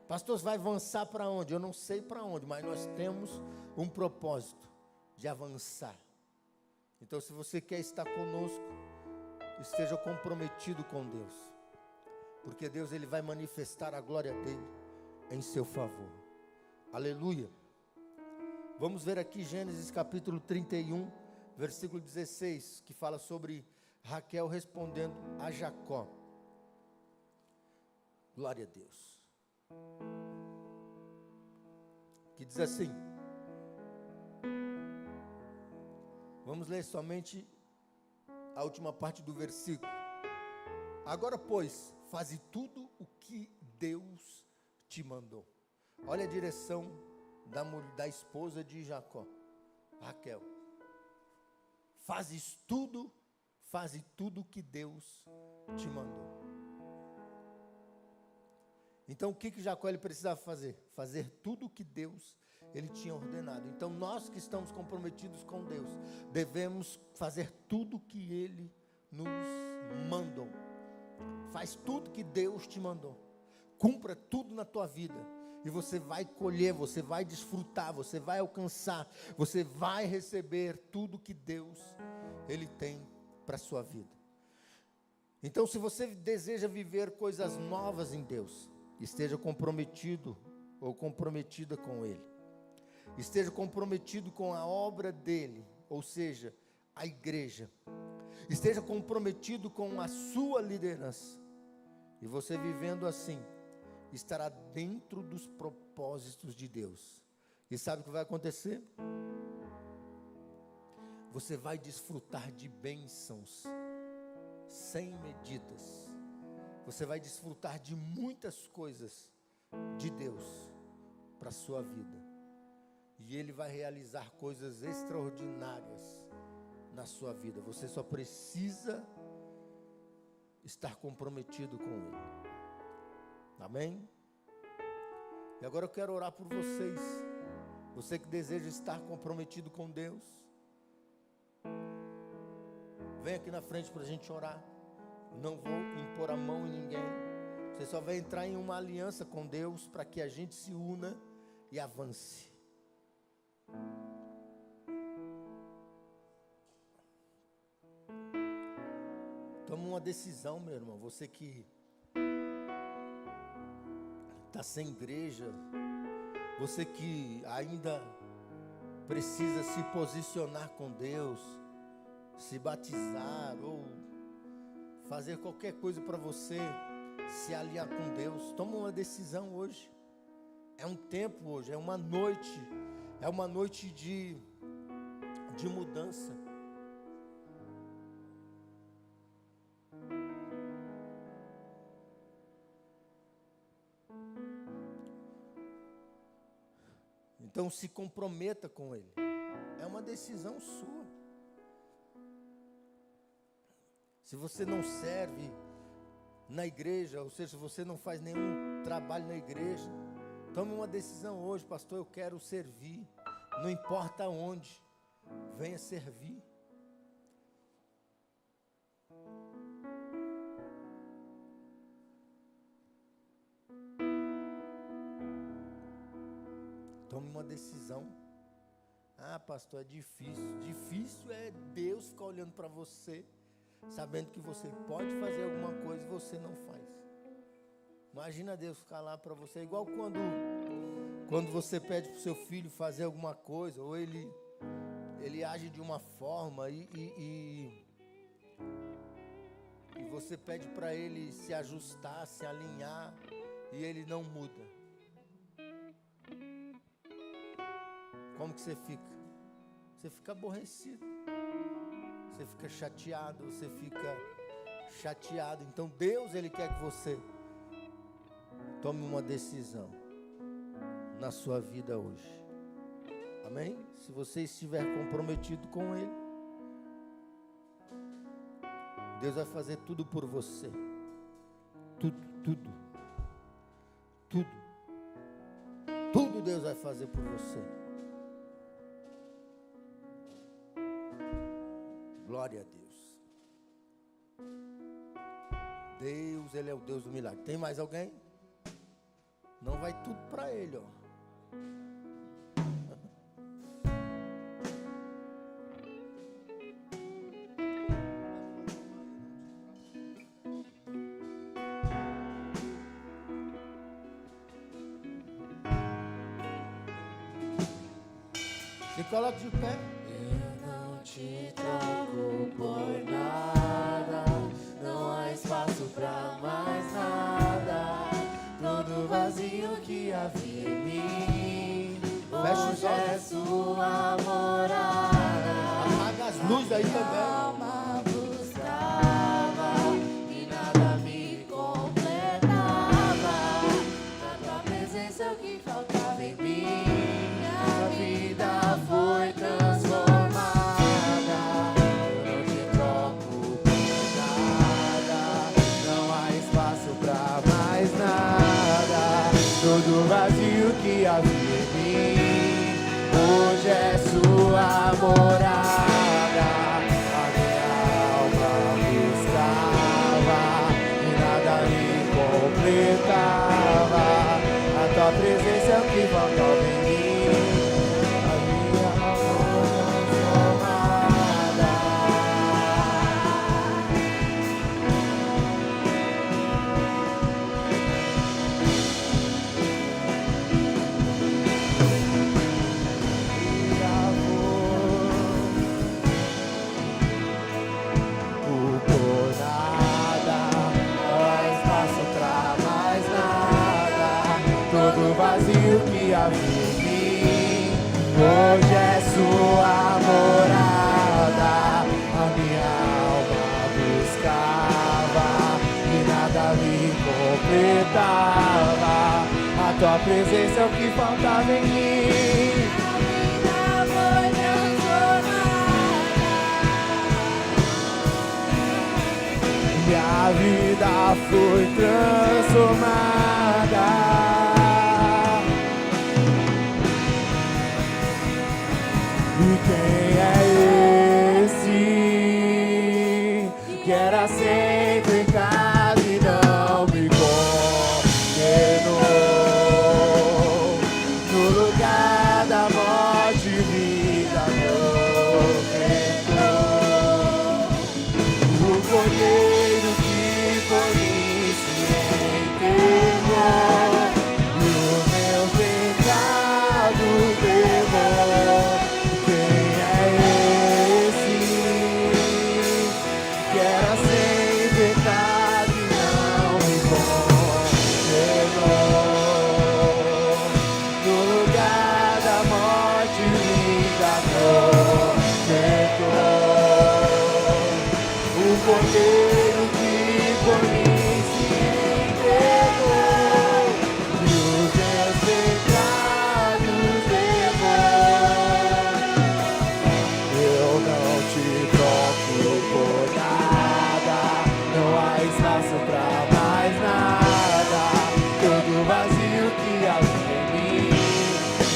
Pastor, vai avançar para onde? Eu não sei para onde, mas nós temos um propósito de avançar. Então, se você quer estar conosco, esteja comprometido com Deus, porque Deus ele vai manifestar a glória dele em seu favor. Aleluia. Vamos ver aqui Gênesis capítulo 31, versículo 16, que fala sobre Raquel respondendo a Jacó. Glória a Deus. Que diz assim. Vamos ler somente a última parte do versículo. Agora, pois, faze tudo o que Deus te mandou. Olha a direção da esposa de Jacó, Raquel. Faze tudo o que Deus te mandou. Então o que Jacó ele precisava fazer? Fazer tudo o que Deus ele tinha ordenado. Então nós que estamos comprometidos com Deus, devemos fazer tudo o que Ele nos mandou. Faz tudo que Deus te mandou. Cumpra tudo na tua vida. E você vai colher, você vai desfrutar, você vai alcançar, você vai receber tudo que Deus Ele tem para a sua vida. Então se você deseja viver coisas novas em Deus, esteja comprometido ou comprometida com Ele. Esteja comprometido com a obra dEle, ou seja, a igreja. Esteja comprometido com a sua liderança. E você vivendo assim, estará dentro dos propósitos de Deus. E sabe o que vai acontecer? Você vai desfrutar de bênçãos sem medidas. Você vai desfrutar de muitas coisas de Deus para a sua vida. E Ele vai realizar coisas extraordinárias na sua vida. Você só precisa estar comprometido com Ele. Amém? E agora eu quero orar por vocês. Você que deseja estar comprometido com Deus, vem aqui na frente para a gente orar. Não vou impor a mão em ninguém. Você só vai entrar em uma aliança com Deus para que a gente se una e avance. Toma uma decisão, meu irmão. Você que está sem igreja, você que ainda precisa se posicionar com Deus, se batizar ou fazer qualquer coisa para você se aliar com Deus, toma uma decisão hoje. É um tempo hoje, é uma noite de mudança. Então se comprometa com Ele. É uma decisão sua. Se você não serve na igreja, ou seja, se você não faz nenhum trabalho na igreja, tome uma decisão hoje, pastor, eu quero servir, não importa onde, venha servir. Tome uma decisão. Ah, pastor, é difícil. Difícil é Deus ficar olhando para você, sabendo que você pode fazer alguma coisa e você não faz. Imagina Deus ficar lá para você, igual quando você pede para o seu filho fazer alguma coisa, ou ele age de uma forma e você pede para ele se ajustar, se alinhar, e ele não muda. Como que você fica? Você fica aborrecido, você fica chateado, você fica chateado. Então Deus, Ele quer que você tome uma decisão na sua vida hoje. Amém? Se você estiver comprometido com Ele, Deus vai fazer tudo por você. Tudo Deus vai fazer por você. Glória a Deus. Deus, Ele é o Deus do milagre. Tem mais alguém? Não vai tudo para Ele, ó. Se coloca de pé. Eu não te troco por nada, não há espaço pra mais nada. Todo vazio que havia em mim, hoje é sua morada. Apaga as luzes aí também. Alma buscava e nada me completava. Na tua presença o que faltava em mim, minha vida foi transformada. Eu não te troco por nada, não há espaço pra mais nada. Todo vazio que havia em mim, hoje é sua morada. A minha alma buscava e nada me completava. A tua presença é o que faltava em mim. A minha alma transformada. Por nada, não há espaço pra mais nada. Todo vazio que havia em mim, hoje é sua morada. A minha alma buscava e nada me completava. A tua presença é o que faltava em mim. Minha vida foi transformada. E quem é esse que era sempre em casa e não me condenou? No lugar da morte, vida profetou. O Cordeiro que por mim se entregou e o meu pecado levou. Quem é esse que era sem pecado e não me condenou? No lugar da morte, vida profetou. O Cordeiro que por mim se entregou e os meus pecados levou. Eu não te troco por nada, não há espaço pra mais nada. Todo vazio que havia em mim,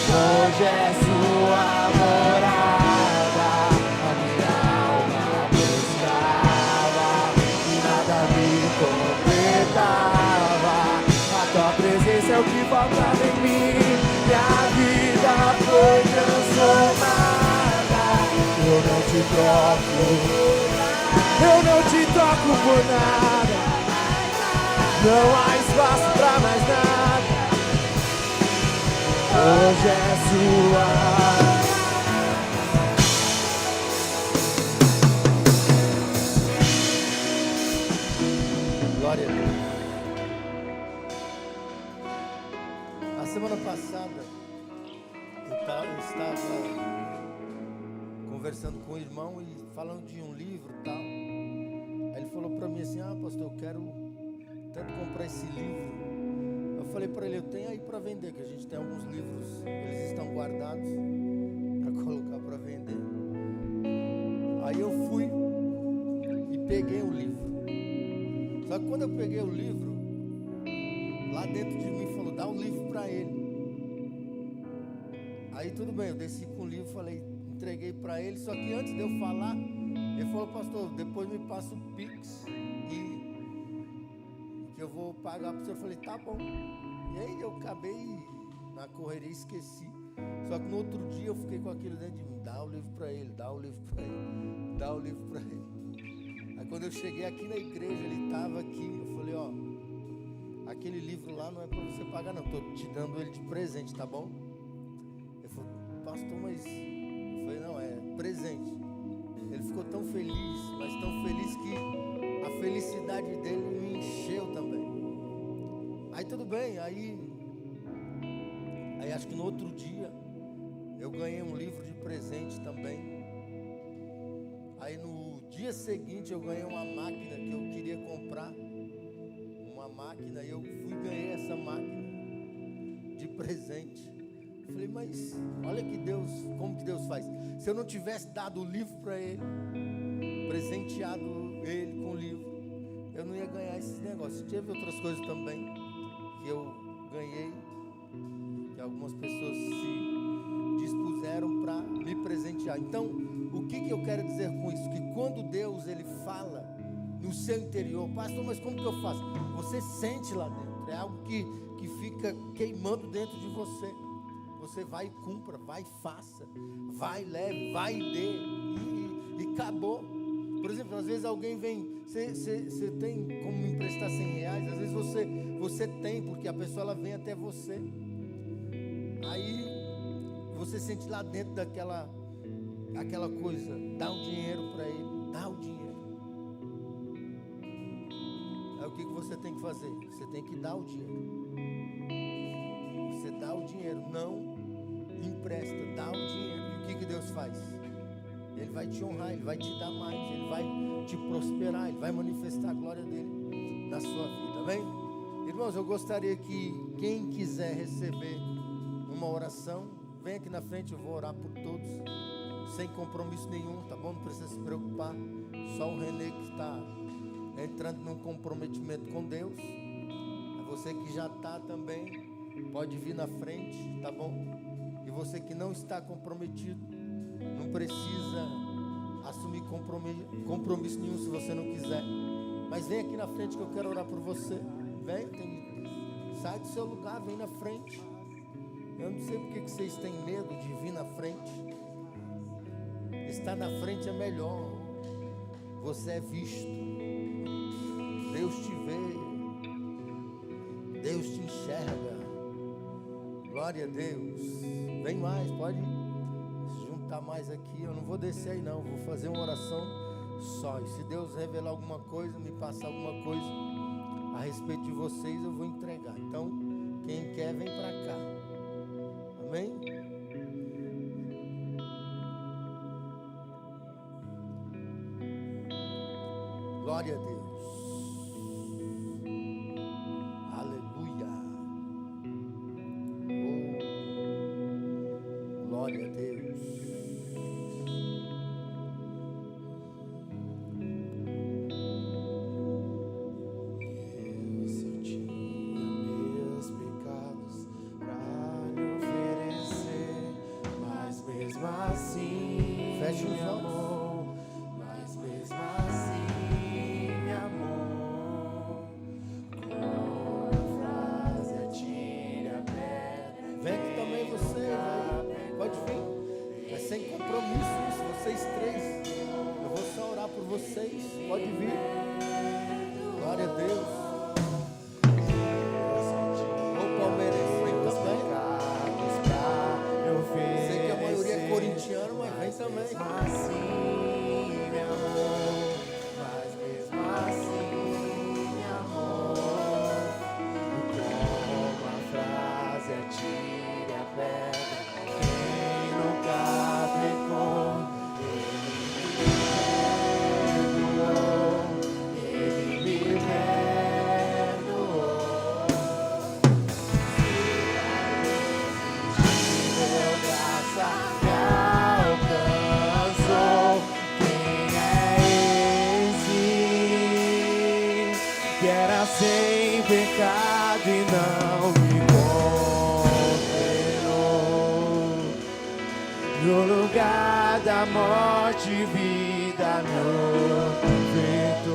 hoje é sua morada. A minha alma buscava e nada me completava. A tua presença é o que faltava em mim. Minha vida foi transformada. Eu não te troco, eu não te troco por nada. Não há espaço pra mais nada. Hoje é sua. Glória a Deus. A semana passada, eu estava conversando com o irmão e falando de um livro e tal. Aí ele falou para mim assim: ah, pastor, eu quero tanto comprar esse livro. Eu falei para ele: eu tenho aí para vender, que a gente tem alguns livros, eles estão guardados para colocar para vender. Aí eu fui e peguei o livro. Só que quando eu peguei o livro, lá dentro de mim falou: dá o livro para ele. Aí tudo bem, eu desci com o livro, falei, entreguei para ele. Só que antes de eu falar, ele falou: pastor, depois me passa o Pix e que eu vou pagar para o senhor. Eu falei: tá bom. E aí eu acabei na correria, esqueci. Só que no outro dia eu fiquei com aquilo dentro de mim: dá o livro para ele, dá o livro para ele, dá o livro para ele. Aí quando eu cheguei aqui na igreja, ele estava aqui. Eu falei: ó, aquele livro lá não é para você pagar não, estou te dando ele de presente, tá bom? Ele falou: pastor, mas... Eu falei: não, é presente. Ele ficou tão feliz, mas tão feliz que a felicidade dele me encheu também. Aí tudo bem, aí acho que no outro dia eu ganhei um livro de presente também. Aí no dia seguinte eu ganhei uma máquina que eu queria comprar, uma máquina, e eu fui e ganhei essa máquina de presente. Eu falei: mas olha que Deus, como que Deus faz. Se eu não tivesse dado o livro para ele, presenteado ele com o livro, eu não ia ganhar esses negócios. Teve outras coisas também que eu ganhei, que algumas pessoas se dispuseram para me presentear. Então, o que eu quero dizer com isso? Que quando Deus ele fala no seu interior: pastor, mas como que eu faço? Você sente lá dentro, é algo que fica queimando dentro de você. Você vai e cumpra, vai e faça, vai e leve, vai e dê, e acabou. Por exemplo, às vezes alguém vem, você tem como me emprestar R$100, às vezes você tem, porque a pessoa ela vem até você. Aí você sente lá dentro aquela coisa: dá o dinheiro para ele, dá o dinheiro. Aí o que você tem que fazer? Você tem que dar o dinheiro. Você dá o dinheiro, não empresta, dá o dinheiro. E o que Deus faz? Ele vai te honrar, Ele vai te dar mais, Ele vai te prosperar, Ele vai manifestar a glória dEle na sua vida, amém? Irmãos, eu gostaria que quem quiser receber uma oração, vem aqui na frente, eu vou orar por todos, sem compromisso nenhum, tá bom? Não precisa se preocupar, só o Renê que está entrando num comprometimento com Deus. Você que já está também, pode vir na frente, tá bom? E você que não está comprometido, não precisa assumir compromisso nenhum se você não quiser. Mas vem aqui na frente que eu quero orar por você. Vem, sai do seu lugar, vem na frente. Eu não sei porque que vocês têm medo de vir na frente. Estar na frente é melhor. Você é visto. Deus te vê. Deus te enxerga. Glória a Deus. Vem mais, pode se juntar mais aqui. Eu não vou descer aí não, vou fazer uma oração só. E se Deus revelar alguma coisa, me passar alguma coisa a respeito de vocês, eu vou entregar. Então, quem quer, vem para cá. Amém? Glória a Deus. Aleluia. Oh, glória a Deus. Feche os olhos. Mas mesmo assim, meu amor, como frase atira a pedra. Vem aqui também você, vai. Pode vir. da morte, vida me ofertou.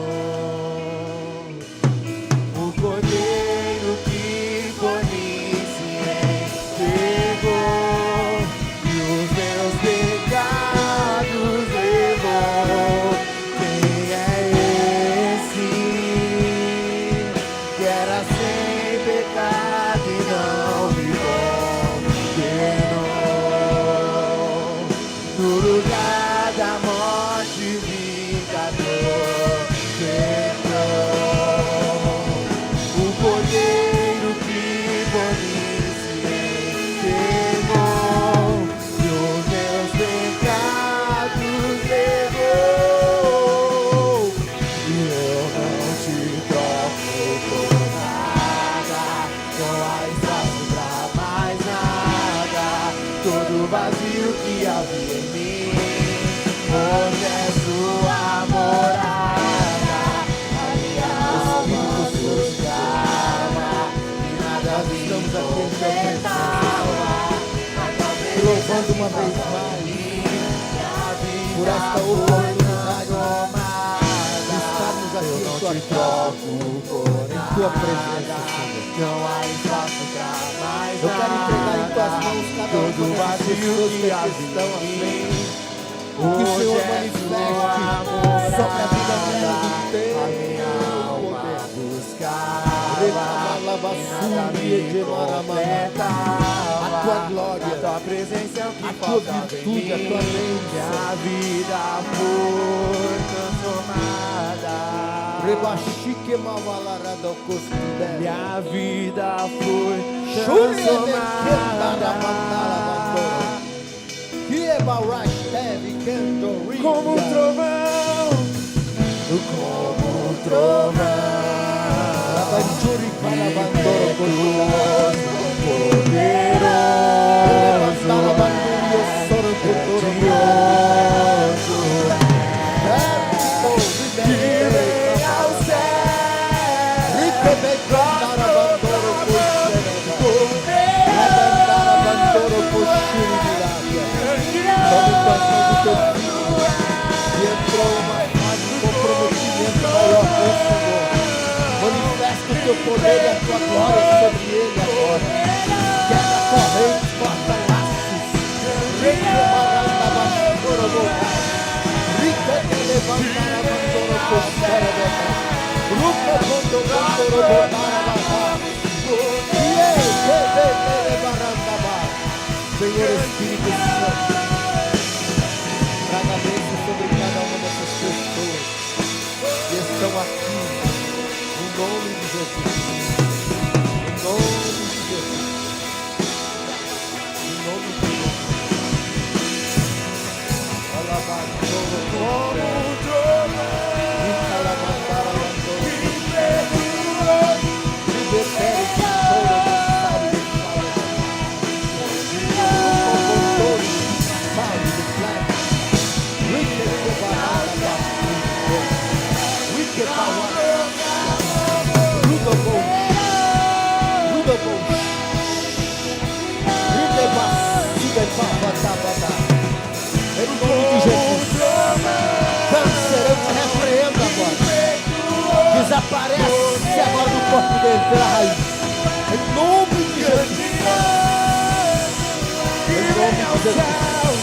O Cordeiro que por mim se entregou e os meus pecados levou. Quem é esse que era sem pecado e não me condenou? No lugar da morte, vida me ofertou. O Cordeiro que por mim se entregou e os meus pecados levou. E eu não te troco por nada, não há espaço pra mais nada. Todo vazio que havia em mim, hoje é sua morada. A minha alma buscava e nada Estamos aqui em tua faltava. Te louvando uma vez mais por esta oportunidade de estarmos aqui em tua casa, em tua presença, Senhor. Não há espaço pra mais Eu quero entregar em tuas mãos cada uma todo dessas vazio pessoas que que há aqui estão à frente. Que o Hoje Senhor é manifeste sobre a vida dela do teu a minha alma poder. buscava e nada me completava. A tua glória, A tua presença é o que a tua faltava em virtude, a mim. tua bênção. Minha vida foi transformada. Rebaxique mavalarada ao custo dela. Minha vida foi Shuri transformada. Como um trovão, como um trovão, poderoso, virei ao E entrou uma fase de comprometimento maior com o Senhor. Manifesta o teu poder e a tua glória sobre ele agora. Quebra correntes, corta laços. Requemaranda bastoro, rica te levantar a bandora coxera de cá. Rupa quando bandoro botar a barra. Senhor Espírito Santo, traga bênção sobre cada uma dessas pessoas que estão aqui, no nome de Jesus, no nome de Jesus, no nome de Jesus. Alabadoro, como um trovão, em nome de Jesus, câncer, eu te repreendo agora. Desaparece agora do corpo dele pela raiz. Em nome de Jesus. Em nome de Jesus.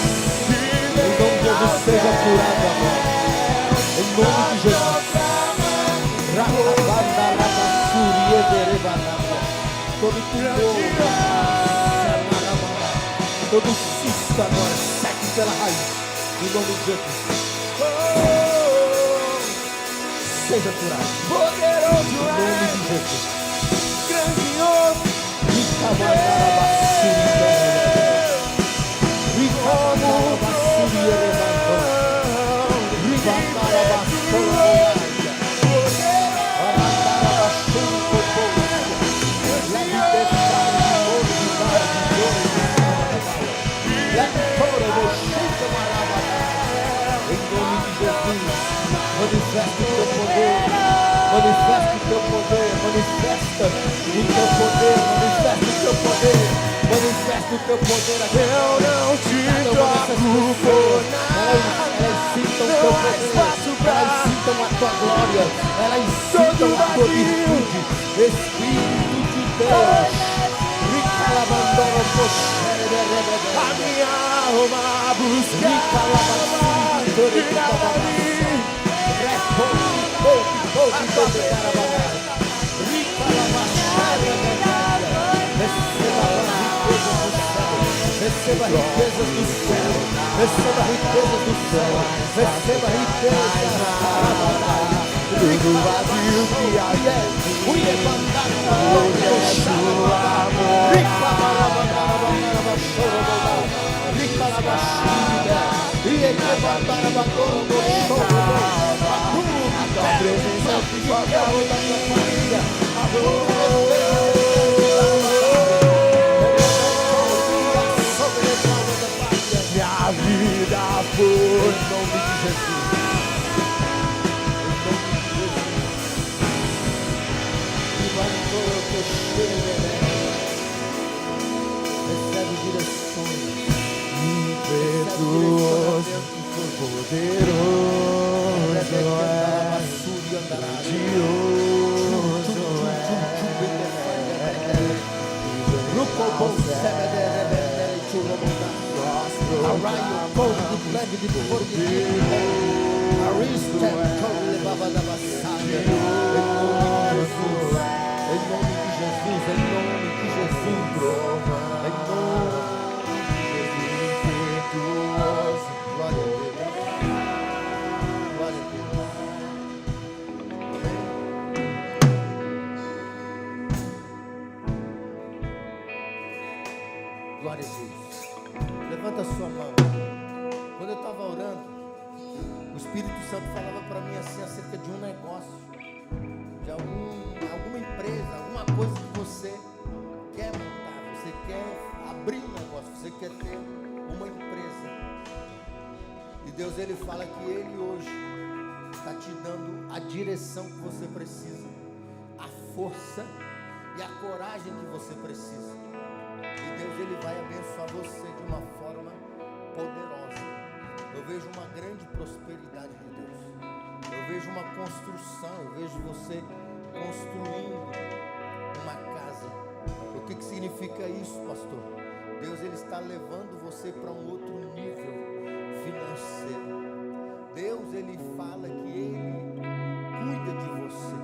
Em nome de Jesus, seja curado agora. Em nome de Jesus. Todo tumor, todo cisto agora, seque pela raiz. Em nome de Jesus. Seja curado. poderoso Em nome é, de Jesus. grandioso, Manifesta o teu poder, manifesta o teu poder, manifesta o teu poder, manifesta o teu poder, manifesta o teu poder aqui. eu não te Cada uma dessas troco por pessoas, elas minha alma buscar, receba riquezas do céu, receba riquezas do céu, receba riquezas. tudo vazio que há tua presença que falta da minha família. Minha vida foi em nome de Jesus. Recebe direções, impetuoso, poderoso é, grandioso é. Em nome de Jesus, em nome de Jesus, em nome de Jesus, glória a Deus, glória a Deus, glória a Deus. Levanta a sua mão. Quando eu estava orando, o Espírito Santo falava para mim assim acerca de um negócio, de alguma empresa, alguma coisa que você quer montar, você quer abrir um negócio, você quer ter uma empresa. E Deus, Ele fala que Ele hoje está te dando a direção que você precisa, a força e a coragem que você precisa. E Deus, Ele vai abençoar você de uma forma poderosa. Eu vejo uma grande prosperidade de Deus. Eu vejo uma construção, eu vejo você construindo uma casa. O que significa isso, pastor? Deus, Ele está levando você para um outro nível financeiro. Deus, Ele fala que Ele cuida de você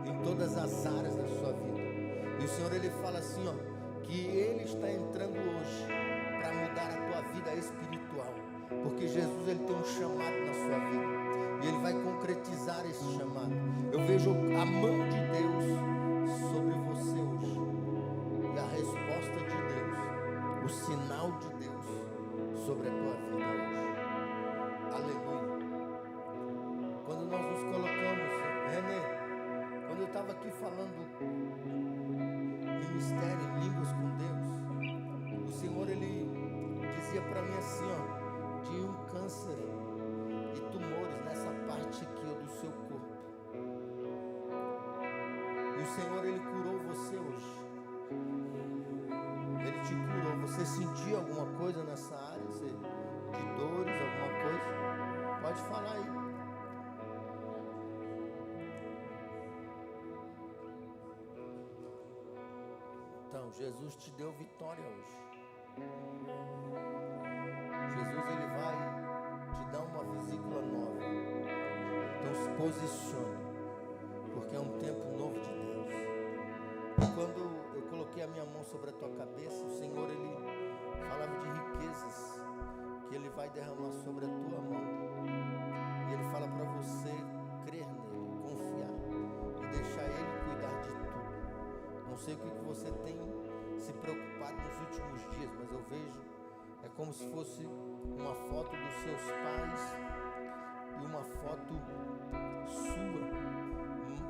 em todas as áreas da sua vida. E o Senhor, Ele fala assim, ó, que Ele está entrando hoje para mudar a tua vida espiritual. Porque Jesus, Ele tem um chamado na sua vida. E Ele vai concretizar esse chamado. Eu vejo a mão de Deus sobre você hoje. E a resposta de Deus, o sinal de Deus sobre a tua vida hoje. Aleluia. Quando nós nos colocamos, René, quando eu estava aqui falando em mistério, em línguas com Deus, o Senhor, Ele dizia para mim assim, ó, de um câncer e tumores nessa parte aqui, ó, do seu corpo. E o Senhor, Ele curou você hoje. Ele te curou. Você sentia alguma coisa nessa área? De dores, alguma coisa? Pode falar aí. Então, Jesus te deu vitória hoje. Jesus, Ele vai te dar uma vesícula nova. Então se posicione, porque é um tempo novo de Deus. E quando eu coloquei a minha mão sobre a tua cabeça, o Senhor, Ele falava de riquezas que Ele vai derramar sobre a tua mão. E Ele fala para você crer nele, confiar e deixar Ele cuidar de tudo. Não sei o que você tem se preocupado nos últimos dias, mas eu vejo, é como se fosse uma foto dos seus pais e uma foto sua.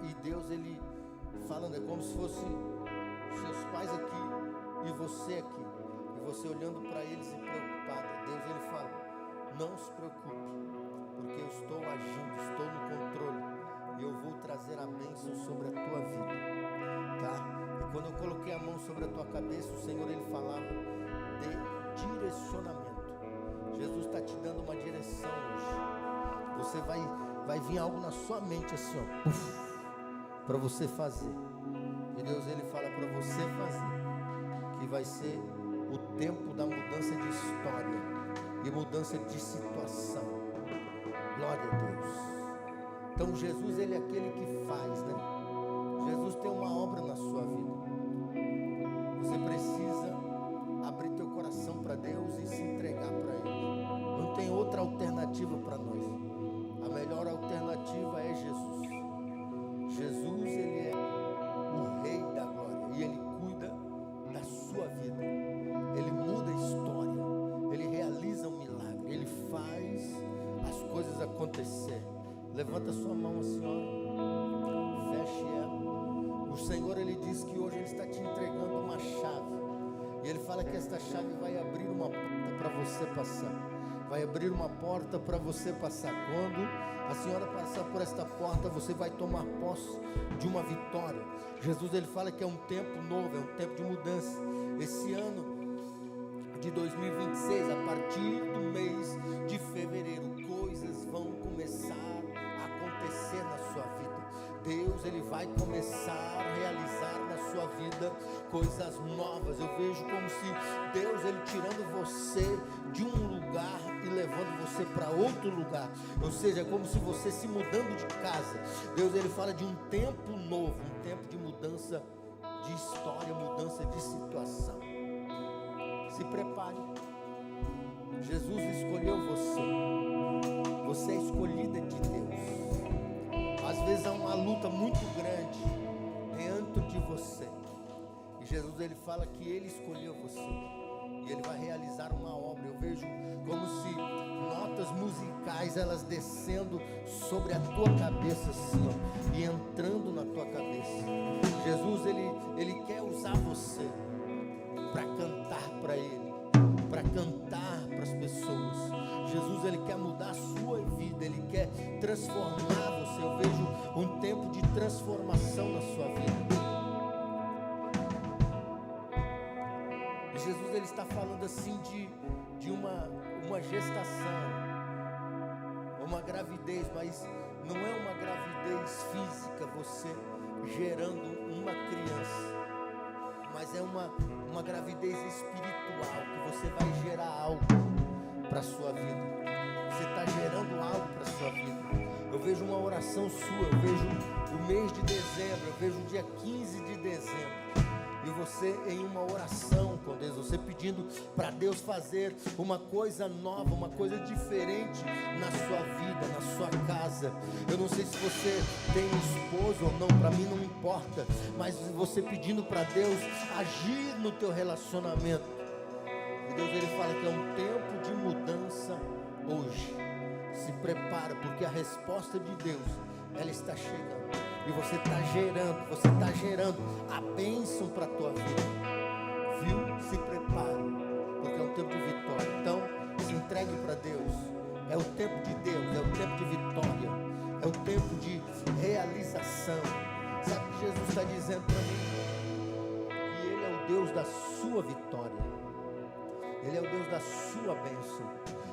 E Deus, Ele falando, é como se fosse seus pais aqui e você aqui. E você olhando para eles e preocupada. Deus, Ele fala, não se preocupe, porque eu estou agindo, estou no controle. E eu vou trazer a bênção sobre a tua vida. Tá? E quando eu coloquei a mão sobre a tua cabeça, o Senhor, Ele falava de direcionamento. Jesus está te dando uma direção hoje. Você vai vir algo na sua mente assim, ó, para você fazer. E Deus, Ele fala para você fazer, que vai ser o tempo da mudança de história e mudança de situação. Glória a Deus. Então Jesus, ele é aquele que faz, né? Jesus tem uma obra na sua vida. Você precisa abrir teu coração para Deus e se entregar para Ele. Não tem outra alternativa para nós. A melhor alternativa é Jesus. Jesus, ele é o Rei da Glória e Ele cuida da sua vida. Ele muda a história. Ele realiza um milagre. Ele faz as coisas acontecer. Levanta sua mão assim, ó. Feche ela. O Senhor, ele diz que hoje Ele está te entregando uma chave. E Ele fala que esta chave vai abrir uma porta para você passar. Vai abrir uma porta para você passar. Quando a senhora passar por esta porta, você vai tomar posse de uma vitória. Jesus, ele fala que é um tempo novo, é um tempo de mudança. Esse ano de 2026, a partir do mês de fevereiro, coisas vão começar a acontecer na sua vida. Deus, ele vai começar a realizar na sua vida coisas novas. Eu vejo como se Deus, ele tirando você de um lugar e levando você para outro lugar. Ou seja, é como se você se mudando de casa. Deus, ele fala de um tempo novo, um tempo de mudança de história, mudança de situação. Se prepare. Jesus escolheu você. Você é escolhida de Deus. Às vezes há uma luta muito grande dentro de você. E Jesus, ele fala que ele escolheu você. E ele vai realizar uma obra. Eu vejo como se notas musicais, elas descendo sobre a tua cabeça assim, ó, e entrando na tua cabeça. Jesus, ele quer usar você para cantar para Ele, para cantar para as pessoas. Jesus, ele quer mudar a sua vida, ele quer transformar você. Eu vejo um tempo de transformação na sua vida. E Jesus, ele está falando assim de uma gestação, uma gravidez, mas não é uma gravidez física, você gerando uma criança, mas é uma gravidez espiritual, que você vai gerar algo para a sua vida. Você está gerando algo para a sua vida. Eu vejo uma oração sua, eu vejo o mês de dezembro, eu vejo o dia 15 de dezembro. E você em uma oração com Deus, você pedindo para Deus fazer uma coisa nova, uma coisa diferente na sua vida, na sua casa. Eu não sei se você tem esposo ou não, para mim não importa, mas você pedindo para Deus agir no teu relacionamento. E Deus, ele fala que é um tempo de mudança hoje. Se prepara, porque a resposta de Deus, ela está chegando. E você está gerando a bênção para a tua vida. Viu? Se prepara, porque é um tempo de vitória. Então, se entregue para Deus. É o tempo de Deus, é o tempo de vitória. É o tempo de realização. Sabe o que Jesus está dizendo para mim? Que Ele é o Deus da sua vitória. Ele é o Deus da sua bênção.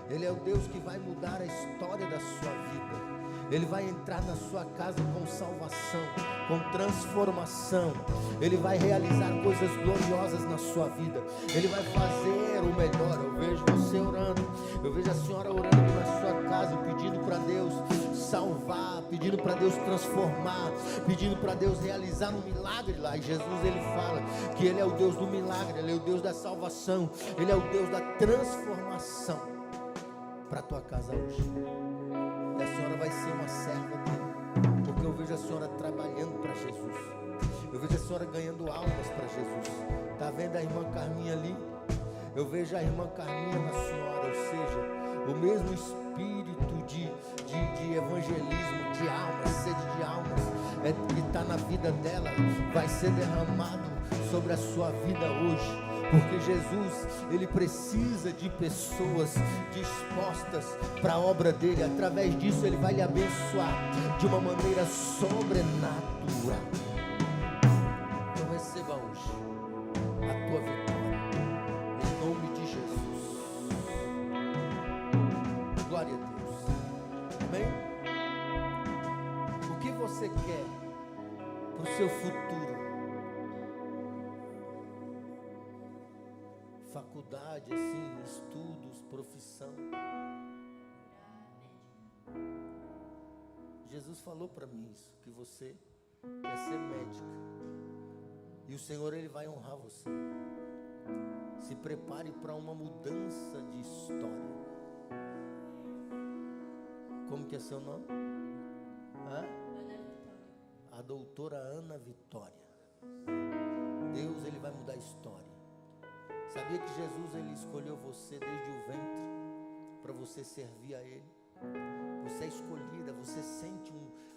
Ele é o Deus que vai mudar a história da sua vida. Ele vai entrar na sua casa com salvação, com transformação. Ele vai realizar coisas gloriosas na sua vida. Ele vai fazer o melhor. Eu vejo você orando. Eu vejo a senhora orando na sua casa, pedindo para Deus salvar, pedindo para Deus transformar, pedindo para Deus realizar um milagre lá. E Jesus, ele fala que Ele é o Deus do milagre, Ele é o Deus da salvação, Ele é o Deus da transformação para a tua casa hoje. E a senhora vai ser uma serva dele, porque eu vejo a senhora trabalhando para Jesus. Eu vejo a senhora ganhando almas para Jesus. Está vendo a irmã Carminha ali? Eu vejo a irmã Carminha na senhora, ou seja, o mesmo espírito de evangelismo, de almas, sede de almas, que está na vida dela, vai ser derramado sobre a sua vida hoje. Porque Jesus, ele precisa de pessoas dispostas para a obra dele. Através disso, ele vai lhe abençoar de uma maneira sobrenatural. Então receba hoje a tua vitória, em nome de Jesus. Glória a Deus. Amém? O que você quer para o seu futuro? faculdade, assim, estudos, profissão. Jesus falou para mim isso, que você quer ser médica. E o Senhor, Ele vai honrar você. Se prepare para uma mudança de história. Como que é seu nome? A doutora Ana Vitória. Deus, Ele vai mudar a história. Sabia que Jesus, Ele escolheu você desde o ventre para você servir a Ele? Você é escolhida, você sente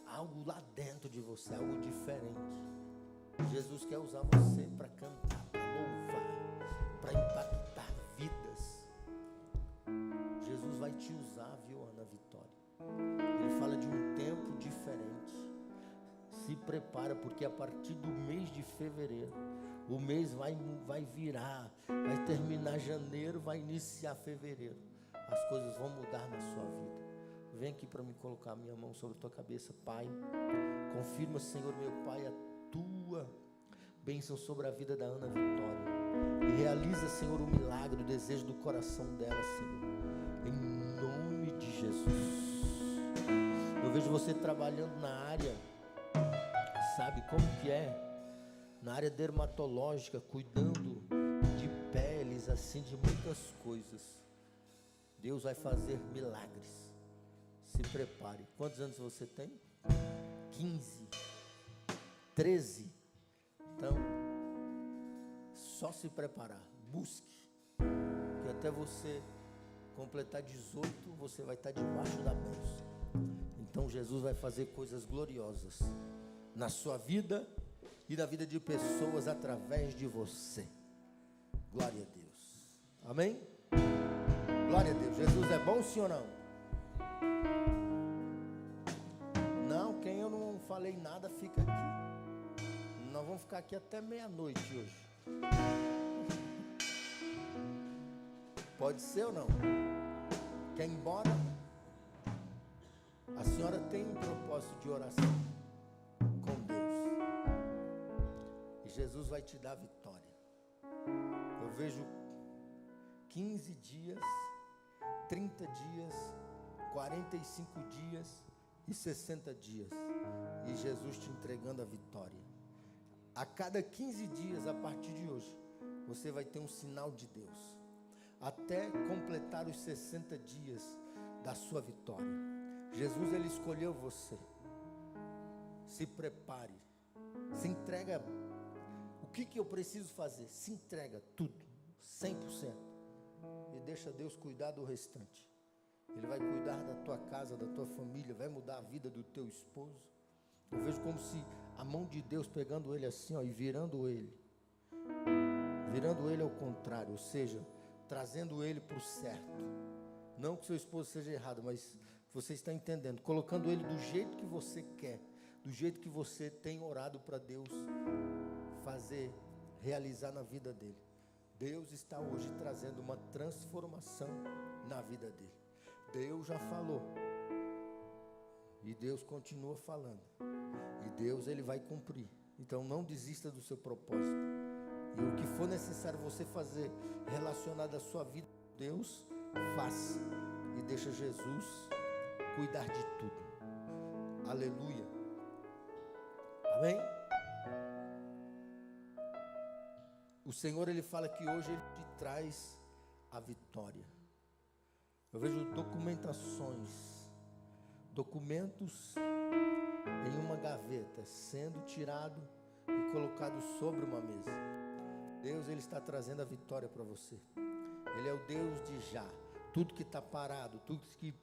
algo lá dentro de você, algo diferente. Jesus quer usar você para cantar, para louvar, para impactar vidas. Jesus vai te usar, viu, Ana Vitória? Ele fala de um tempo diferente. Se prepara, porque a partir do mês de fevereiro, o mês vai virar, vai terminar janeiro, vai iniciar fevereiro. As coisas vão mudar na sua vida. Vem aqui para me colocar a minha mão sobre a tua cabeça, Pai. Confirma, Senhor, meu Pai, a tua bênção sobre a vida da Ana Vitória. E realiza, Senhor, o milagre, o desejo do coração dela, Senhor. Em nome de Jesus. Eu vejo você trabalhando na área, sabe como que é? Na área dermatológica, cuidando de peles, assim, de muitas coisas. Deus vai fazer milagres. Se prepare. Quantos anos você tem? 15, 13. Então, só se preparar. Busque. Que até você completar 18, você vai estar debaixo da bênção. Então, Jesus vai fazer coisas gloriosas na sua vida e na vida de pessoas através de você. Glória a Deus. Amém? Glória a Deus. Jesus é bom, sim ou não? Não, quem eu não falei nada fica aqui. Nós vamos ficar aqui até meia-noite hoje. Pode ser ou não? Quer ir embora? A senhora tem um propósito de oração com Deus. E Jesus vai te dar vitória. Eu vejo 15 dias, 30 dias, 45 dias e 60 dias. E Jesus te entregando a vitória. A cada 15 dias, a partir de hoje, você vai ter um sinal de Deus. Até completar os 60 dias da sua vitória. Jesus, Ele escolheu você. Se prepare. Se entrega. O que eu preciso fazer? Se entrega tudo, 100%. E deixa Deus cuidar do restante. Ele vai cuidar da tua casa, da tua família, vai mudar a vida do teu esposo. Eu vejo como se a mão de Deus pegando ele assim, ó, e virando ele ao contrário, ou seja, trazendo ele para o certo. Não que seu esposo seja errado, mas você está entendendo, colocando ele do jeito que você quer, do jeito que você tem orado para Deus fazer, realizar na vida dele. Deus está hoje trazendo uma transformação na vida dele. Deus já falou. E Deus continua falando. E Deus, Ele vai cumprir. Então não desista do seu propósito. E o que for necessário você fazer relacionado à sua vida, Deus, faça. E deixa Jesus cuidar de tudo. Aleluia. Amém? O Senhor, Ele fala que hoje Ele te traz a vitória. Eu vejo documentações, documentos em uma gaveta, sendo tirado e colocado sobre uma mesa. Deus, Ele está trazendo a vitória para você. Ele é o Deus de já. Tudo que está parado, tudo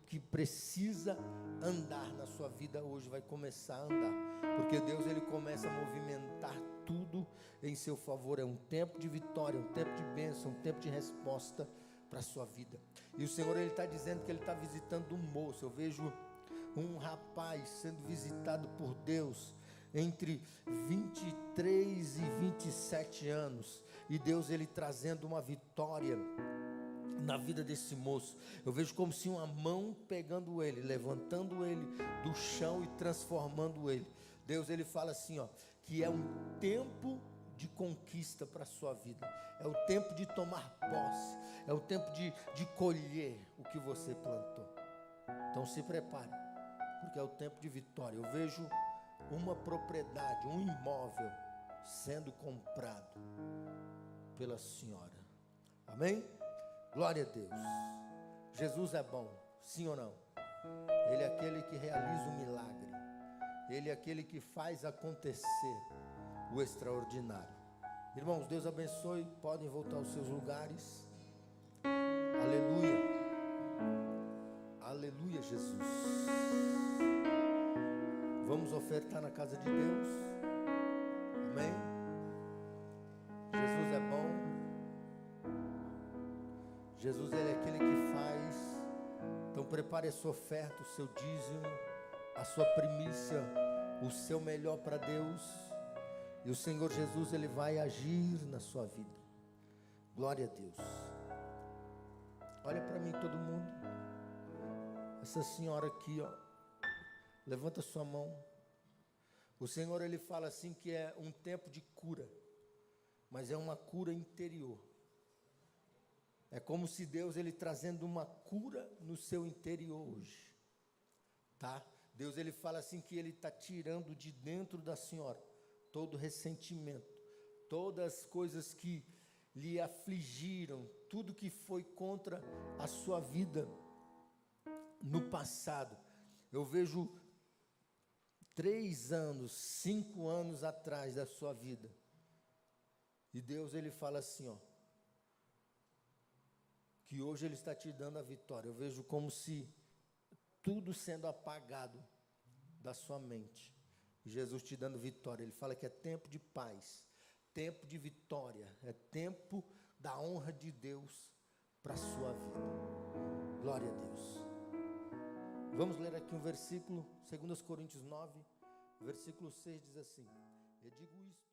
que precisa andar na sua vida hoje vai começar a andar. Porque Deus, Ele começa a movimentar tudo em seu favor. É um tempo de vitória, um tempo de bênção, um tempo de resposta para a sua vida. E o Senhor, Ele está dizendo que Ele está visitando um moço. Eu vejo um rapaz sendo visitado por Deus entre 23 e 27 anos. E Deus, Ele trazendo uma vitória na vida desse moço. Eu vejo como se uma mão pegando ele, levantando ele do chão e transformando ele. Deus, Ele fala assim, ó, que é um tempo de conquista para a sua vida. É o tempo de tomar posse. É o tempo de colher o que você plantou. Então se prepare, porque é o tempo de vitória. Eu vejo uma propriedade, um imóvel sendo comprado pela senhora. Amém? Glória a Deus. Jesus é bom, sim ou não? Ele é aquele que realiza o milagre. Ele é aquele que faz acontecer o extraordinário. Irmãos, Deus abençoe. Podem voltar aos seus lugares. Aleluia. Aleluia, Jesus. Vamos ofertar na casa de Deus. Amém? Jesus é bom. Jesus, Ele é aquele que faz. Então prepare a sua oferta, o seu dízimo, a sua primícia, o seu melhor para Deus. E o Senhor Jesus, Ele vai agir na sua vida. Glória a Deus. Olha para mim todo mundo. Essa senhora aqui, ó. Levanta sua mão. O Senhor, Ele fala assim que é um tempo de cura. Mas é uma cura interior. É como se Deus, Ele trazendo uma cura no seu interior hoje. Tá? Deus, Ele fala assim que Ele está tirando de dentro da senhora todo ressentimento, todas as coisas que lhe afligiram, tudo que foi contra a sua vida no passado. Eu vejo 3 anos, 5 anos atrás da sua vida. E Deus, Ele fala assim, ó, que hoje Ele está te dando a vitória. Eu vejo como se tudo sendo apagado da sua mente. Jesus te dando vitória. Ele fala que é tempo de paz, tempo de vitória, é tempo da honra de Deus para a sua vida. Glória a Deus. Vamos ler aqui um versículo, 2 Coríntios 9, versículo 6 diz assim: eu digo isto